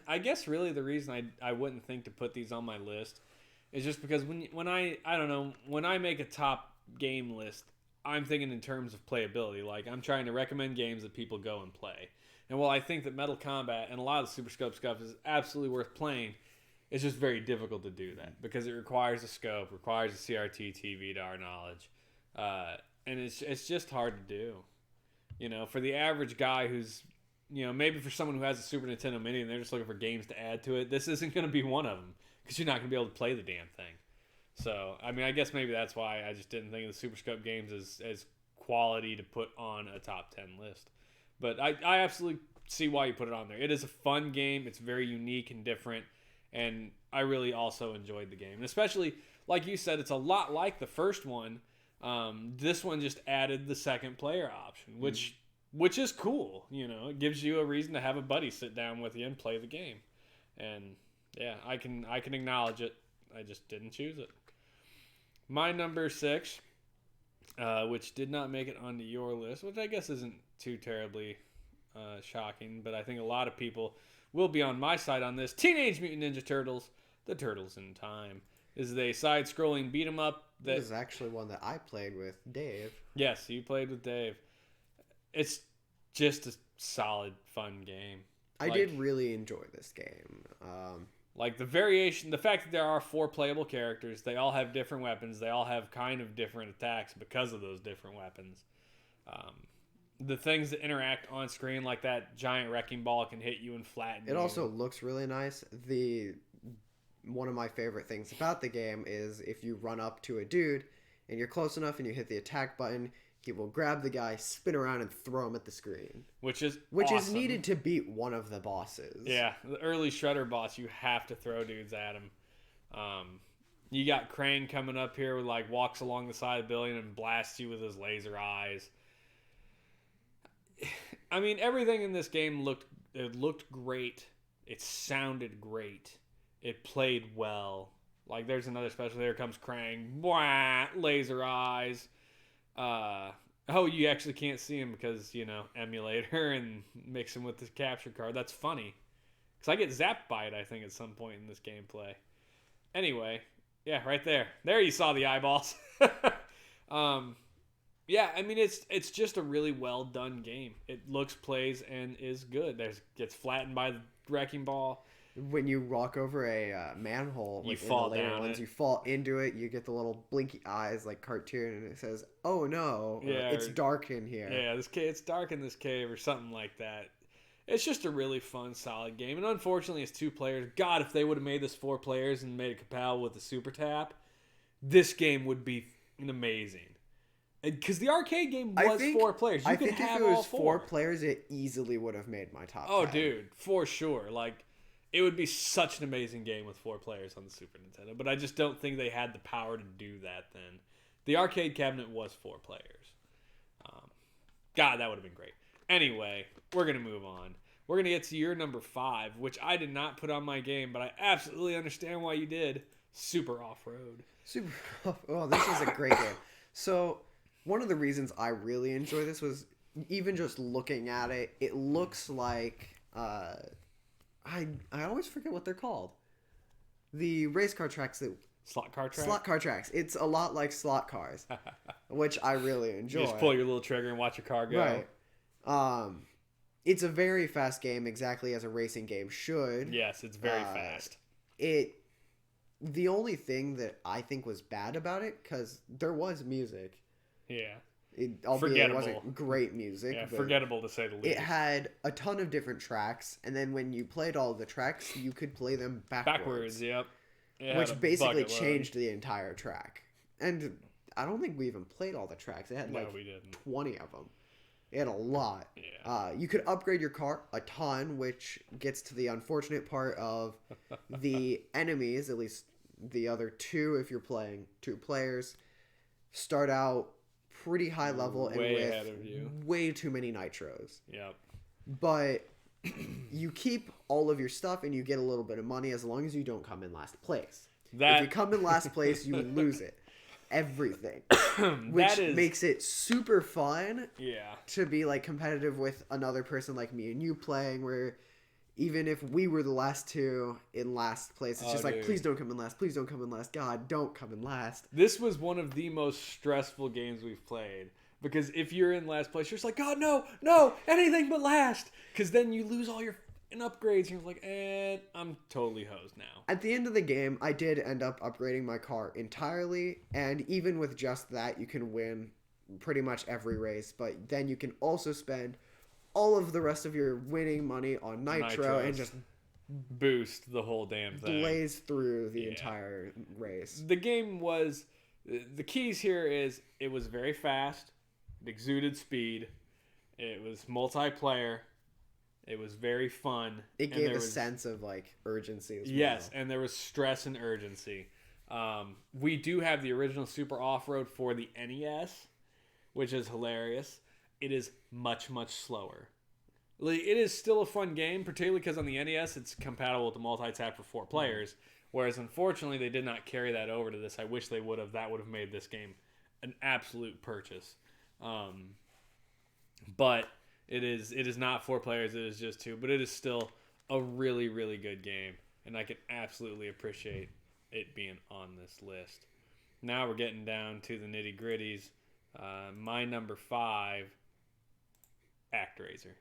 I guess really the reason I wouldn't think to put these on my list is just because when I make a top game list, I'm thinking in terms of playability. Like, I'm trying to recommend games that people go and play. And while I think that Metal Combat and a lot of the Super Scope stuff is absolutely worth playing, it's just very difficult to do that because it requires a scope, requires a CRT TV to our knowledge. And it's just hard to do. For the average guy who's, maybe for someone who has a Super Nintendo Mini and they're just looking for games to add to it, this isn't going to be one of them because you're not going to be able to play the damn thing. So, I mean, I guess maybe that's why I just didn't think of the Super Scope games as quality to put on a top 10 list. But I absolutely see why you put it on there. It is a fun game. It's very unique and different. And I really also enjoyed the game. And especially, like you said, it's a lot like the first one. This one just added the second player option, which is cool. It gives you a reason to have a buddy sit down with you and play the game. And yeah, I can acknowledge it. I just didn't choose it. My number 6, which did not make it onto your list, which I guess isn't too terribly shocking, but I think a lot of people will be on my side on this. Teenage Mutant Ninja Turtles: The Turtles in Time. This is a side-scrolling beat-em-up. This is actually one that I played with Dave. Yes, you played with Dave. It's just a solid, fun game. I did really enjoy this game. Like the variation, the fact that there are 4 playable characters, they all have different weapons, they all have kind of different attacks because of those different weapons. The things that interact on screen, like that giant wrecking ball can hit you and flatten you. It also looks really nice. One of my favorite things about the game is if you run up to a dude and you're close enough and you hit the attack button, he will grab the guy, spin around, and throw him at the screen. Which is awesome. Needed to beat one of the bosses. Yeah, the early Shredder boss, you have to throw dudes at him. You got Krang coming up here with walks along the side of the building and blasts you with his laser eyes. I mean, everything in this game looked great. It sounded great. It played well. Like, there's another special. There comes Krang. Bwah, laser eyes. You actually can't see him because, emulator and mix him with the capture card. That's funny. Because I get zapped by it, I think, at some point in this gameplay. Anyway, yeah, right there. There you saw the eyeballs. Yeah, I mean, it's just a really well done game. It looks, plays, and is good. Gets flattened by the wrecking ball. When you walk over a manhole, You like fall in the later down ones, it. you fall into it. You get the little blinky eyes like cartoon, and it says, "Oh no, Yeah, it's dark in here." Yeah, it's dark in this cave or something like that. It's just a really fun, solid game. And unfortunately, it's 2 players. God, if they would have made this 4 players and made it compatible with the Super Tap, this game would be amazing. Because the arcade game was 4 players. You I could think have if it was all 4 players, it easily would have made my top. Oh, 10. dude, for sure. Like, it would be such an amazing game with 4 players on the Super Nintendo. But I just don't think they had the power to do that then. The arcade cabinet was 4 players. God, that would have been great. Anyway, we're going to move on. We're going to get to your number 5, which I did not put on my game, but I absolutely understand why you did. Super Off-Road. Oh, this is a great game. So, one of the reasons I really enjoy this was even just looking at it, it looks like I always forget what they're called. The race car tracks that Slot car track? Slot car tracks. It's a lot like slot cars, which I really enjoy. You just pull your little trigger and watch your car go. Right. It's a very fast game, exactly as a racing game should. Yes, it's very fast. The only thing that I think was bad about it, because there was music. Yeah. Albeit it wasn't great music. Yeah, forgettable to say the least. It had a ton of different tracks, and then when you played all the tracks, you could play them backwards. Yep. Which basically changed the entire track. And I don't think we even played all the tracks. It had like 20 of them. It had a lot. Yeah. You could upgrade your car a ton, which gets to the unfortunate part of the enemies, at least the other 2 if you're playing 2 players, start out pretty high level and with way too many nitros. Yep. But you keep all of your stuff and you get a little bit of money as long as you don't come in last place. If you come in last place, you lose it. Everything. Which makes it super fun to be like competitive with another person like me and you playing, where even if we were the last 2 in last place, it's just like, please don't come in last. Please don't come in last. God, don't come in last. This was one of the most stressful games we've played. Because if you're in last place, you're just like, God, no, anything but last. Because then you lose all your upgrades. And you're like, I'm totally hosed now. At the end of the game, I did end up upgrading my car entirely. And even with just that, you can win pretty much every race. But then you can also spend all of the rest of your winning money on nitro and just boost the whole damn thing. Blaze through the entire race. The game was... The keys here is it was very fast. It exuded speed. It was multiplayer. It was very fun. It gave a sense of like urgency as well. Yes, and there was stress and urgency. We do have the original Super Off-Road for the NES, which is hilarious. It is much, much slower. It is still a fun game, particularly because on the NES it's compatible with the multi-tap for 4 players. Whereas unfortunately they did not carry that over to this. I wish they would have. That would have made this game an absolute purchase. But it is not 4 players. It is just 2. But it is still a really, really good game, and I can absolutely appreciate it being on this list. Now we're getting down to the nitty gritties. My number 5, ActRaiser.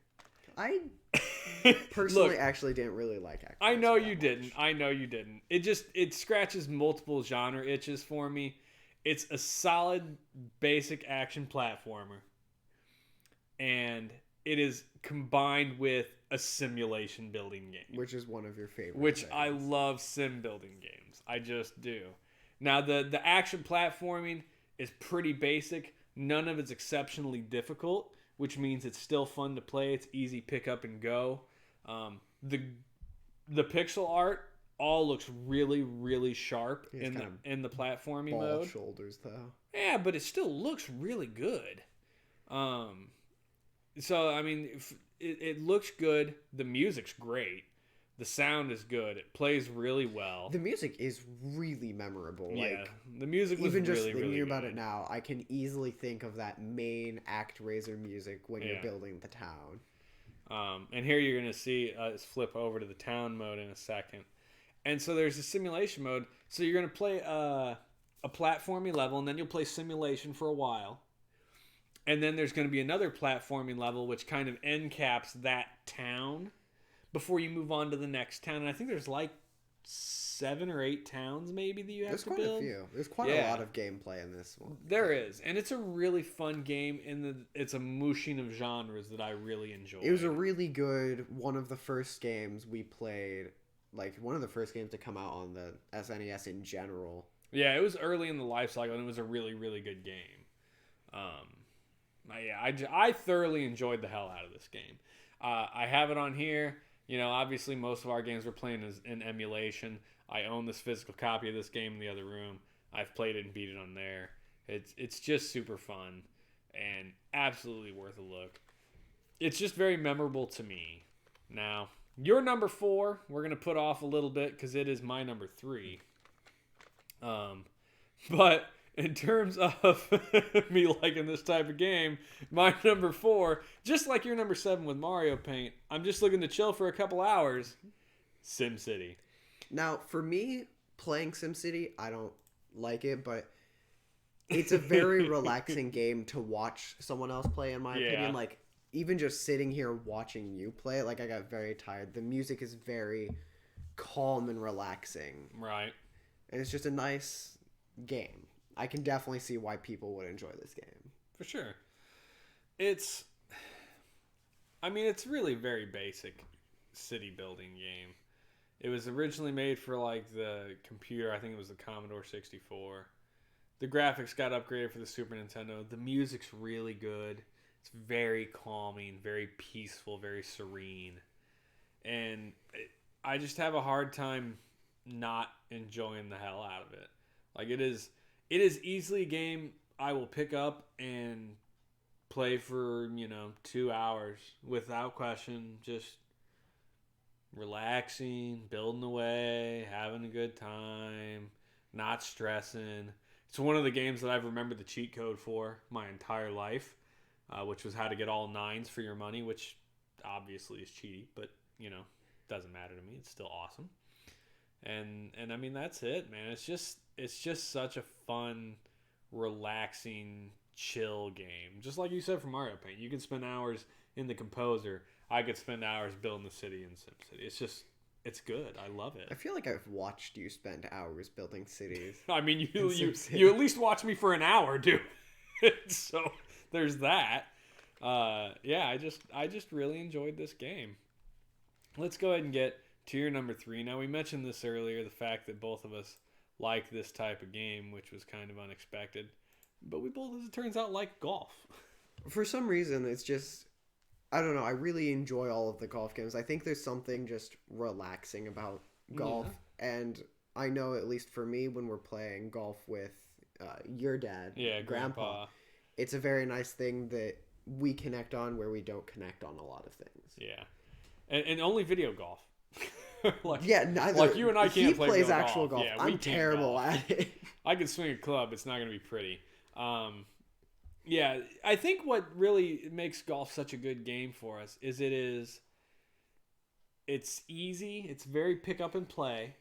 I personally actually didn't really like ActRaiser. I know you didn't. It scratches multiple genre itches for me. It's a solid basic action platformer. And it is combined with a simulation building game. Which is one of your favorites. Which I love sim building games. I just do. Now the action platforming is pretty basic. None of it's exceptionally difficult, which means it's still fun to play. It's easy pick up and go. The pixel art all looks really, really sharp in the platforming mode. Bald shoulders though. Yeah, but it still looks really good. So I mean, it looks good. The music's great. The sound is good. It plays really well. The music is really memorable. Yeah, the music was even just really, thinking really about good. it now, I can easily think of that main ActRaiser music when you're building the town. And here you're going to see us flip over to the town mode in a second. And so there's a simulation mode. So you're going to play a platforming level, and then you'll play simulation for a while. And then there's going to be another platforming level, which kind of end caps that town before you move on to the next town. And I think there's like 7 or 8 towns maybe that you have to build. There's quite a few. There's quite a lot of gameplay in this one. There is. And it's a really fun game. It's a mushing of genres that I really enjoy. It was a really good, one of the first games we played, like one of the first games to come out on the SNES in general. Yeah, it was early in the life cycle, and it was a really, really good game. I thoroughly enjoyed the hell out of this game. I have it on here. You know, obviously most of our games we're playing is in emulation. I own this physical copy of this game in the other room. I've played it and beat it on there. It's just super fun and absolutely worth a look. It's just very memorable to me. Now, your number 4, we're going to put off a little bit because it is my number 3. But in terms of me liking this type of game, my number 4, just like your number 7 with Mario Paint, I'm just looking to chill for a couple hours. SimCity. Now, for me, playing SimCity, I don't like it, but it's a very relaxing game to watch someone else play, in my opinion. Like, even just sitting here watching you play, like, I got very tired. The music is very calm and relaxing. Right. And it's just a nice game. I can definitely see why people would enjoy this game. For sure. It's really very basic city building game. It was originally made for like the computer. I think it was the Commodore 64. The graphics got upgraded for the Super Nintendo. The music's really good. It's very calming, very peaceful, very serene. And I just have a hard time not enjoying the hell out of it. Like it is easily a game I will pick up and play for, 2 hours without question, just relaxing, building away, having a good time, not stressing. It's one of the games that I've remembered the cheat code for my entire life, which was how to get all 9s for your money, which obviously is cheaty, but, doesn't matter to me. It's still awesome. And I mean, that's it, man. It's just such a fun, relaxing, chill game. Just like you said for Mario Paint. You can spend hours in the composer. I could spend hours building the city in SimCity. It's good. I love it. I feel like I've watched you spend hours building cities. I mean, you at least watch me for an hour, dude. So there's that. I just really enjoyed this game. Let's go ahead and get to your number 3. Now, we mentioned this earlier, the fact that both of us like this type of game, which was kind of unexpected. But we both, as it turns out, like golf. For some reason, it's just, I don't know, I really enjoy all of the golf games. I think there's something just relaxing about golf. Yeah. And I know, at least for me, when we're playing golf with your dad, Grandpa, it's a very nice thing that we connect on where we don't connect on a lot of things. Yeah. And only video golf. Neither. Like you and I can't play plays actual golf. Yeah, I'm terrible at it. I can swing a club. It's not going to be pretty. I think what really makes golf such a good game for us is it's easy. It's very pick up and play.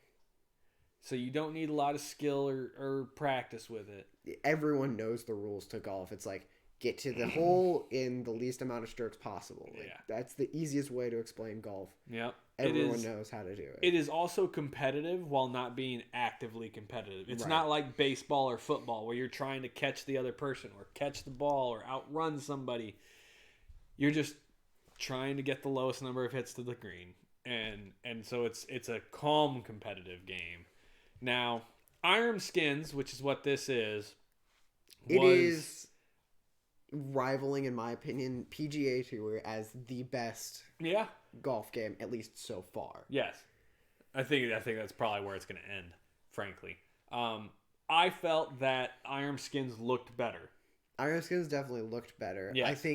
So you don't need a lot of skill or practice with it. Everyone knows the rules to golf. It's like, get to the hole in the least amount of strokes possible. Like, that's the easiest way to explain golf. Yep. Everyone knows how to do it. It is also competitive while not being actively competitive. It's not like baseball or football where you're trying to catch the other person or catch the ball or outrun somebody. You're just trying to get the lowest number of hits to the green. And so it's a calm competitive game. Now, Iron Skins, which is what this is, it is rivaling, in my opinion, PGA Tour as the best golf game, at least so far. Yes. I think that's probably where it's going to end, frankly. I felt that Iron Skins looked better. Iron Skins definitely looked better. Yes.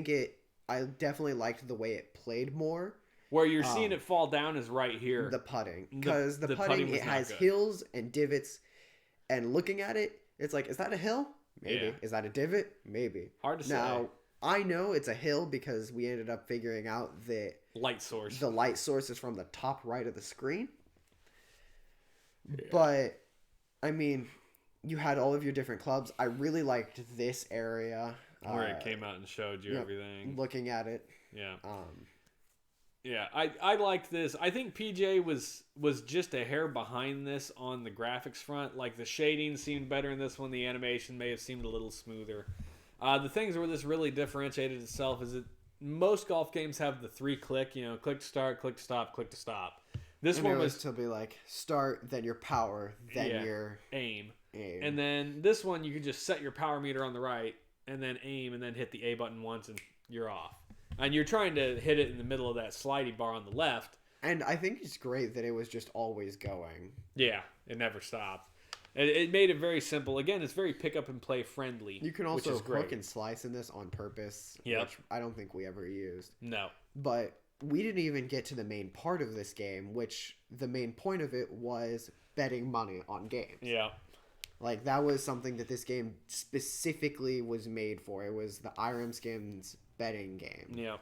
I definitely liked the way it played more. Where you're seeing it fall down is right here. The putting. Because the putting, it has hills and divots, and looking at it, it's like, is that a hill? Maybe. Yeah. Is that a divot? Maybe. Hard to say. Now, I know it's a hill because we ended up figuring out that Light source. the light source is from the top right of the screen. Yeah. But, I mean, you had all of your different clubs. I really liked this area. Where it came out and showed you yep, everything. Looking at it. Yeah. Yeah, I liked this. I think PJ was just a hair behind this on the graphics front. Like, the shading seemed better in this one. The animation may have seemed a little smoother. The things where this really differentiated itself is that most golf games have the 3-click, click to start, click to stop, click to stop. This and one it was to be like start, then your power, then your aim. aim. And then this one, you can just set your power meter on the right, and then aim, and then hit the A button once, and you're off. And you're trying to hit it in the middle of that slidey bar on the left. And I think it's great that it was just always going. Yeah, it never stopped. It made it very simple. Again, it's very pick up and play friendly. You can also which is great. hook and slice in this on purpose, Yep. which I don't think we ever used. No. But we didn't even get to the main part of this game, which the main point of it was betting money on games. Yeah. Like, that was something that this game specifically was made for. It was the IRM Skins betting game. Yeah.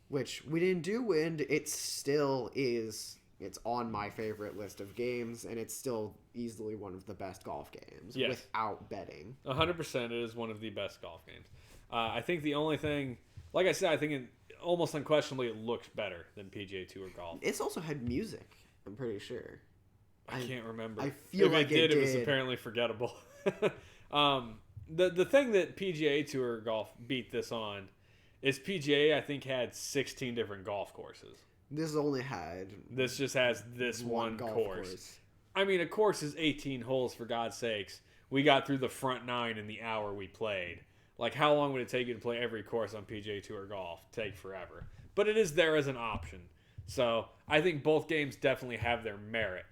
Which we didn't do, and it still is. It's on my favorite list of games, and it's still easily one of the best golf games without betting. 100% it is one of the best golf games. I think the only thing, like I said, I think almost unquestionably it looks better than PGA Tour Golf. It's also had music, I'm pretty sure. I can't remember. I feel if like it was apparently forgettable. The thing that PGA Tour Golf beat this on is PGA, I think, had 16 different golf courses. This only had... This just has this one course. I mean, a course is 18 holes, for God's sakes. We got through the front 9 in the hour we played. Like, how long would it take you to play every course on PGA Tour Golf? Take forever. But it is there as an option. So, I think both games definitely have their merit.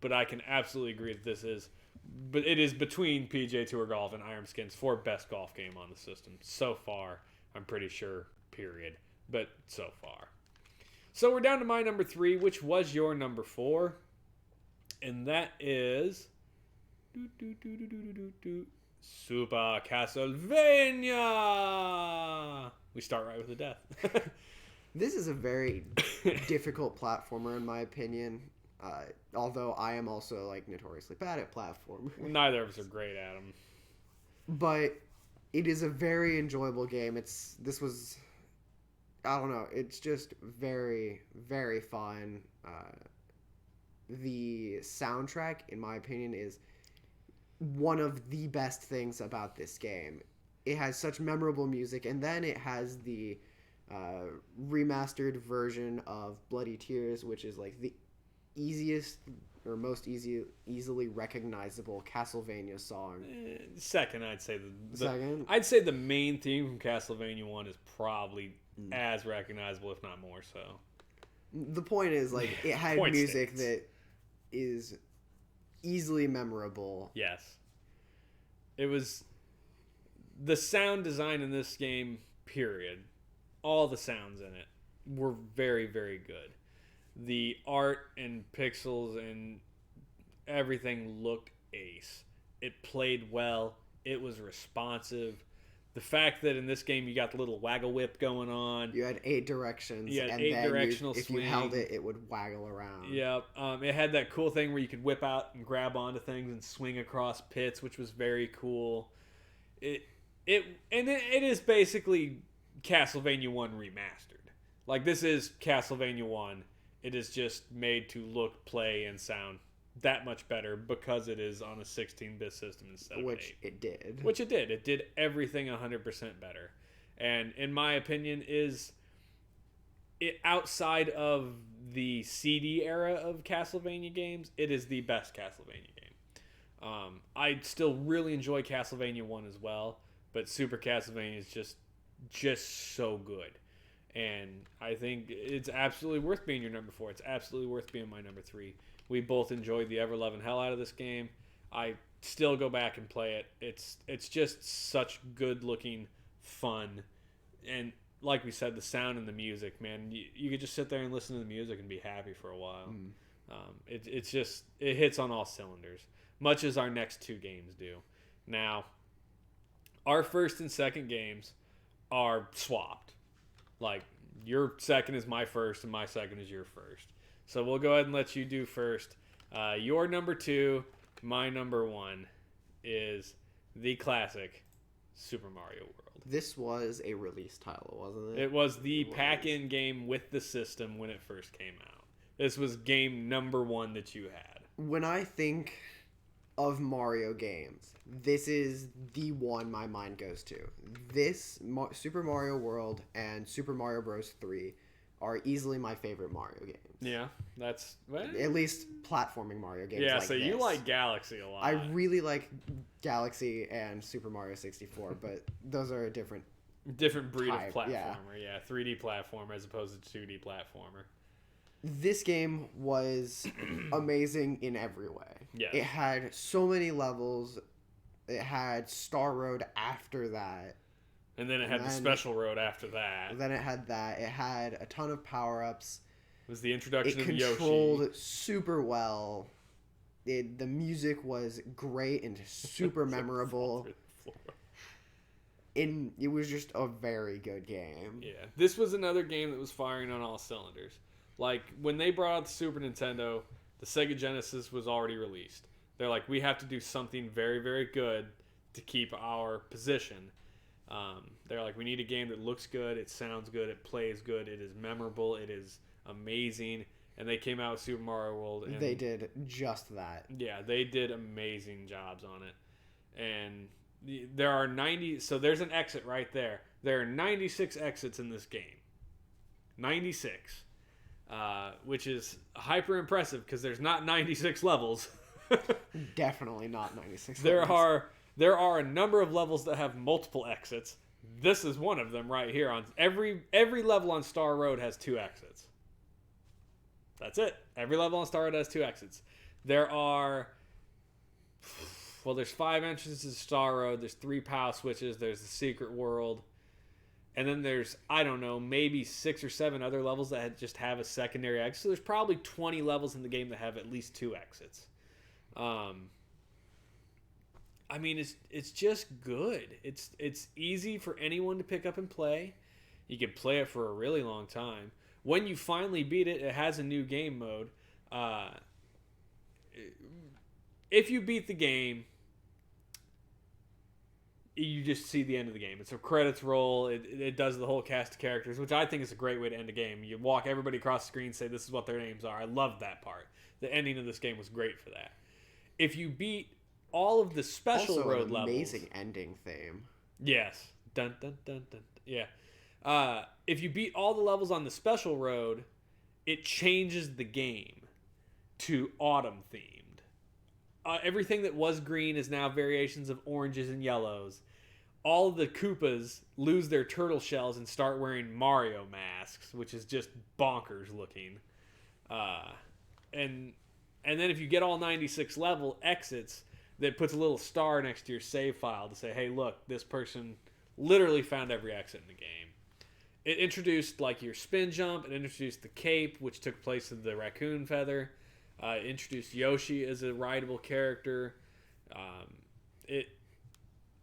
But I can absolutely agree that this is... But it is between PGA Tour Golf and IRM Skins for best golf game on the system. So far, I'm pretty sure, period. But so far. So we're down to my number 3, which was your number 4. And that is... Super Castlevania! We start right with the death. This is a very difficult platformer, in my opinion. Although I am also, like, notoriously bad at platformers. Neither of us are great at them. But it is a very enjoyable game. This was... I don't know. It's just very, very fun. The soundtrack, in my opinion, is one of the best things about this game. It has such memorable music, and then it has the remastered version of Bloody Tears, which is like the easiest or most easily recognizable Castlevania song. Second, I'd say Second? I'd say the main theme from Castlevania 1 is probably as recognizable, if not more so. The point is, like, it had music that is easily memorable. Yes. It was the sound design in this game, period. All the sounds in it were very, very good. The art and pixels and everything looked ace. It played well. It was responsive. The fact that in this game you got the little waggle whip going on. You had 8 directions. You had and 8 then directional if swing. you held it, it would waggle around. Yeah. It had that cool thing where you could whip out and grab onto things and swing across pits, which was very cool. It is basically Castlevania 1 remastered. Like, this is Castlevania 1. It is just made to look, play, and sound that much better because it is on a 16-bit system instead of 8. Which it did. Which it did. It did everything 100% better. And in my opinion, is it outside of the CD era of Castlevania games, it is the best Castlevania game. I still really enjoy Castlevania 1 as well, but Super Castlevania is just so good. And I think it's absolutely worth being your number 4. It's absolutely worth being my number 3. We both enjoyed the ever-loving hell out of this game. I still go back and play it. It's just such good-looking fun. And like we said, the sound and the music, man, you could just sit there and listen to the music and be happy for a while. It hits on all cylinders, much as our next 2 games do. Now, our first and second games are swapped. Like, your second is my first, and my second is your first. So we'll go ahead and let you do first. Your number 2, my number 1 is the classic Super Mario World. This was a release title, wasn't it? It was the pack-in game with the system when it first came out. This was game number 1 that you had. When I think of Mario games, this is the one my mind goes to. Super Mario World and Super Mario Bros. 3 are easily my favorite Mario games. Yeah, that's... Well, at least platforming Mario games. yeah, like so you like Galaxy a lot. I really like Galaxy and Super Mario 64, but those are a different breed type, of platformer. Yeah, 3D platformer as opposed to 2D platformer. This game was amazing in every way. Yes. It had so many levels. It had Star Road after that. And then it had the special road after that. Then it had that. It had a ton of power-ups. It was the introduction of Yoshi. It controlled super well. The music was great and super memorable. And it was just a very good game. Yeah. This was another game that was firing on all cylinders. Like, when they brought out the Super Nintendo, the Sega Genesis was already released. They're like, we have to do something very, very good to keep our position. They're like, we need a game that looks good, it sounds good, it plays good, it is memorable, it is amazing. And they came out with Super Mario World. And they did just that. Yeah, they did amazing jobs on it. And there are 90... So there's an exit right there. There are 96 exits in this game. 96. Which is hyper impressive because there's not 96 levels. Definitely not 96 levels. There are a number of levels that have multiple exits. This is one of them right here. On every level on Star Road has 2 exits. That's it. Every level on Star Road has 2 exits. There's 5 entrances to Star Road. There's 3 POW switches. There's the secret world. And then there's, I don't know, maybe 6 or 7 other levels that just have a secondary exit. So there's probably 20 levels in the game that have at least 2 exits. I mean, it's just good. It's easy for anyone to pick up and play. You can play it for a really long time. When you finally beat it, it has a new game mode. If you beat the game, you just see the end of the game. It's a credits roll. It does the whole cast of characters, which I think is a great way to end a game. You walk everybody across the screen, say this is what their names are. I love that part. The ending of this game was great for that. If you beat all of the special also road an levels, amazing ending theme. yes, dun dun dun dun. Yeah. If you beat all the levels on the special road, it changes the game to autumn themed. Everything that was green is now variations of oranges and yellows. All of the Koopas lose their turtle shells and start wearing Mario masks, which is just bonkers looking. And then if you get all 96 level exits, that puts a little star next to your save file to say, hey, look, this person literally found every exit in the game. It introduced like your spin jump. It introduced the cape, which took place of the raccoon feather. It introduced Yoshi as a rideable character.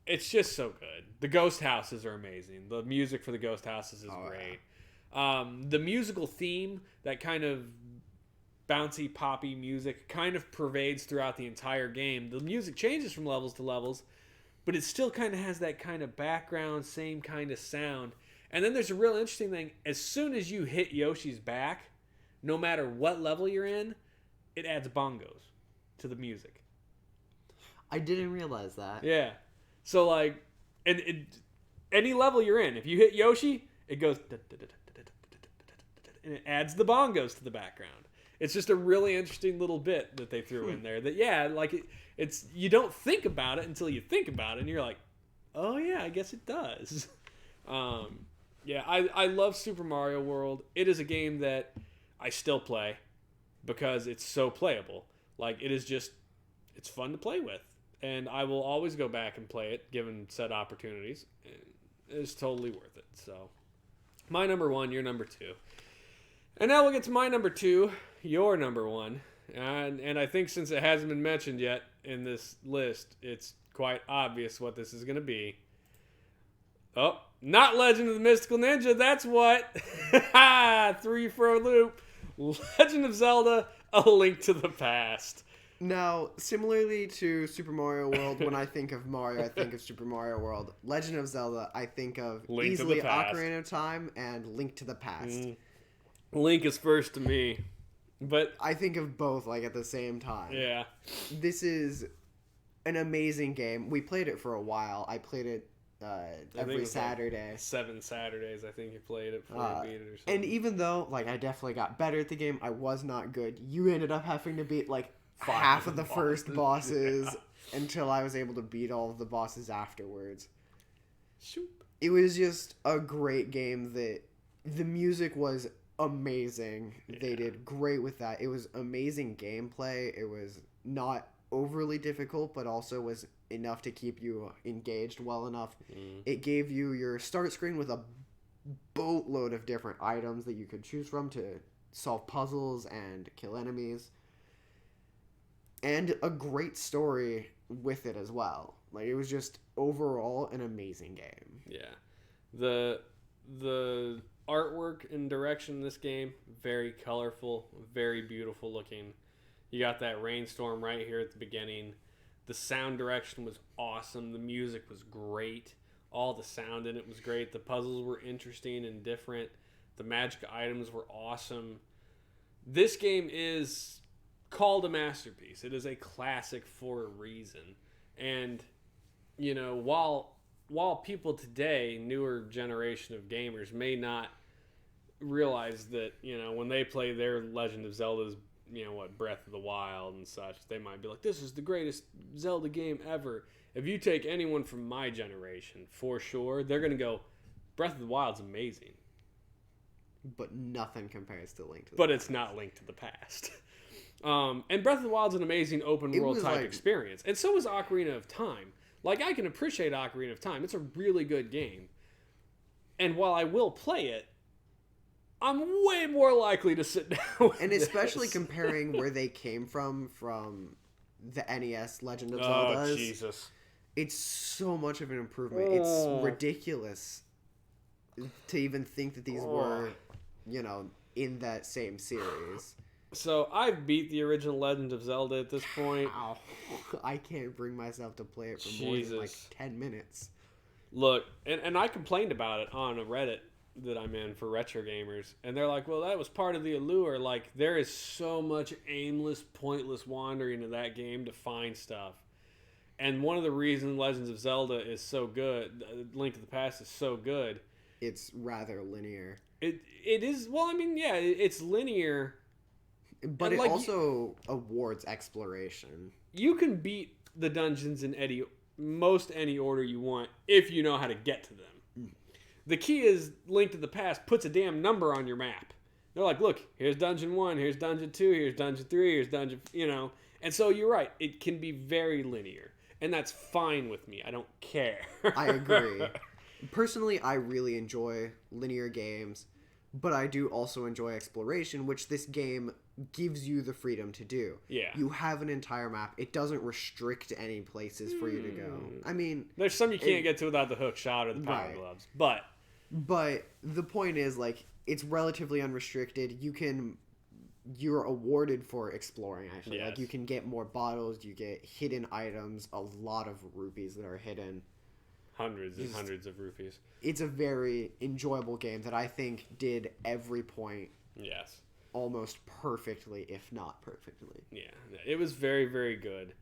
It's just so good. The ghost houses are amazing. The music for the ghost houses is great. Yeah. The musical theme, that kind of bouncy poppy music, kind of pervades throughout the entire game. The music changes from levels to levels, but it still kind of has that kind of background, same kind of sound. And then there's a real interesting thing. As soon as you hit Yoshi's back, no matter what level you're in, it adds bongos to the music. I didn't realize that. Yeah. So, like, any level you're in, if you hit Yoshi, it goes... and it adds the bongos to the background. It's just a really interesting little bit that they threw in there. That, yeah, like, it's you don't think about it until you think about it, and you're like, oh, yeah, I guess it does. Yeah, I love Super Mario World. It is a game that I still play because it's so playable. Like, it is just, it's fun to play with. And I will always go back and play it, given said opportunities. It's totally worth it. So, my number 1, your number 2. And now we'll get to my number 2, your number 1. And I think since it hasn't been mentioned yet in this list, it's quite obvious what this is going to be. Oh, not Legend of the Mystical Ninja. That's what. 3 for a loop. Legend of Zelda: A Link to the Past. Now, similarly to Super Mario World, when I think of Mario, I think of Super Mario World. Legend of Zelda, I think of Link to easily the Past. Ocarina of Time and Link to the Past. Link is first to me, but I think of both like at the same time. yeah, This is an amazing game. We played it for a while. I played it every Saturday. Like 7 Saturdays, I think you played it before you beat it or something. And even though like I definitely got better at the game, I was not good. You ended up having to beat like half of the first bosses until I was able to beat all of the bosses afterwards. Shoot. It was just a great game. That the music was amazing. Yeah. They did great with that. It was amazing gameplay. It was not overly difficult, but also was enough to keep you engaged well enough. It gave you your start screen with a boatload of different items that you could choose from to solve puzzles and kill enemies. And a great story with it as well. Like, it was just overall an amazing game. Yeah. The artwork and direction in this game, very colorful, very beautiful looking. You got that rainstorm right here at the beginning. The sound direction was awesome. The music was great. All the sound in it was great. The puzzles were interesting and different. The magic items were awesome. This game is called a masterpiece. It is a classic for a reason. And, you know, while people today, newer generation of gamers, may not realize that, you know, when they play their Legend of Zelda's, you know, what, Breath of the Wild and such, they might be like, this is the greatest Zelda game ever. If you take anyone from my generation, for sure, they're going to go, Breath of the Wild's amazing. But nothing compares to Link to the But Past. it's not Link to the Past. And Breath of the Wild's an amazing open world type experience. And so is Ocarina of Time. Like, I can appreciate Ocarina of Time. It's a really good game. And while I will play it, I'm way more likely to sit down with And especially this. comparing where they came from the NES Legend of Oh, Zelda. Jesus. It's so much of an improvement. Oh. It's ridiculous to even think that these were, you know, in that same series. So, I've beat the original Legend of Zelda at this point. Ow. I can't bring myself to play it for more than like 10 minutes. Look, and I complained about it on a Reddit that I'm in for retro gamers, and they're like, well, that was part of the allure. Like, there is so much aimless, pointless wandering in that game to find stuff. And one of the reasons Legends of Zelda is so good, Link to the Past is so good, It's rather linear. it is, well, I mean, yeah, it's linear. But And, it like, also awards exploration. You can beat the dungeons in most any order you want if you know how to get to them. The key is Link to the Past puts a damn number on your map. They're like, look, here's dungeon 1, here's dungeon 2, here's dungeon 3, here's dungeon, you know. And so you're right, it can be very linear. And that's fine with me. I don't care. I agree. Personally, I really enjoy linear games, but I do also enjoy exploration, which this game gives you the freedom to do. Yeah. You have an entire map. It doesn't restrict any places for you to go. I mean, There's some you can't get to without the hook shot or the power Right. gloves. But the point is, like, it's relatively unrestricted. You're awarded for exploring, actually. Yes. Like, you can get more bottles, you get hidden items, a lot of rupees that are hidden. hundreds and hundreds of rupees. It's a very enjoyable game that I think did every point Yes. almost perfectly, if not perfectly. Yeah. It was very, very good.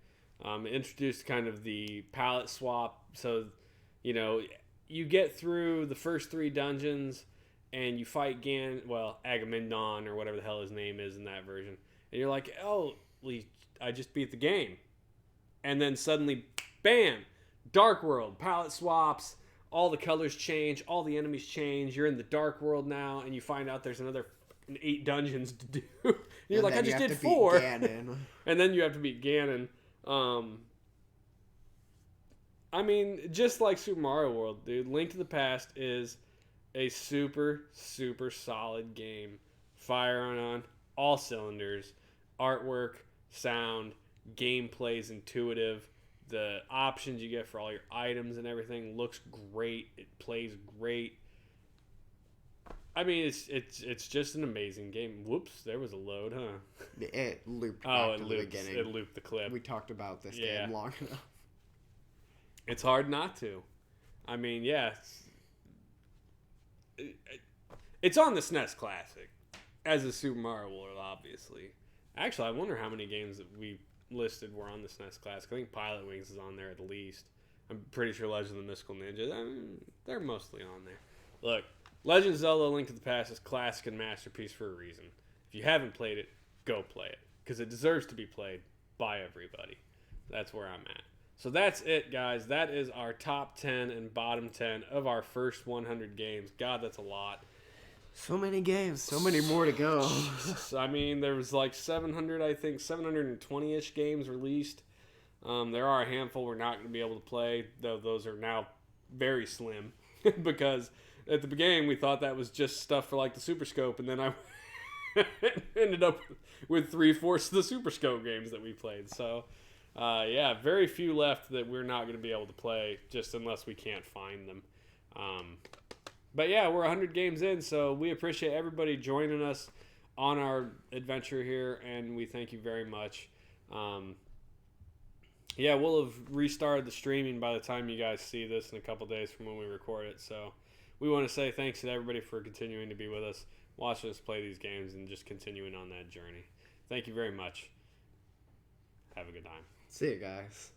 It introduced kind of the palette swap. So, you know, you get through the first 3 dungeons and you fight Agamemnon or whatever the hell his name is in that version. And you're like, oh, I just beat the game. And then suddenly, bam, Dark World, palette swaps, all the colors change, all the enemies change. You're in the Dark World now, and you find out there's another 8 dungeons to do. You're like, I just did 4. Ganon. And then you have to beat Ganon. I mean, just like Super Mario World, dude, Link to the Past is a super, super solid game. Firing on all cylinders. Artwork, sound, gameplay's intuitive. The options you get for all your items and everything looks great. It plays great. I mean, it's just an amazing game. Whoops, there was a load, huh? It looped back to the beginning. It looped the clip. We talked about this game long enough. It's hard not to. I mean, yeah. It's on the SNES Classic as a Super Mario World, obviously. Actually, I wonder how many games that we listed were on the SNES Classic. I think Pilot Wings is on there at least. I'm pretty sure Legend of the Mystical Ninja. I mean, they're mostly on there. Look, Legend of Zelda: Link to the Past is classic and masterpiece for a reason. If you haven't played it, go play it because it deserves to be played by everybody. That's where I'm at. So that's it, guys. That is our top 10 and bottom 10 of our first 100 games. God, that's a lot. So many games, so many more to go. I mean, there was like 700, I think, 720-ish games released. There are a handful we're not going to be able to play, though those are now very slim because at the beginning we thought that was just stuff for like the Super Scope, and then I ended up with 3/4 of the Super Scope games that we played. So, yeah, very few left that we're not going to be able to play just unless we can't find them. But yeah, we're 100 games in, so we appreciate everybody joining us on our adventure here, and we thank you very much. Yeah, we'll have restarted the streaming by the time you guys see this in a couple days from when we record it. So we want to say thanks to everybody for continuing to be with us, watching us play these games, and just continuing on that journey. Thank you very much. Have a good time. See you guys.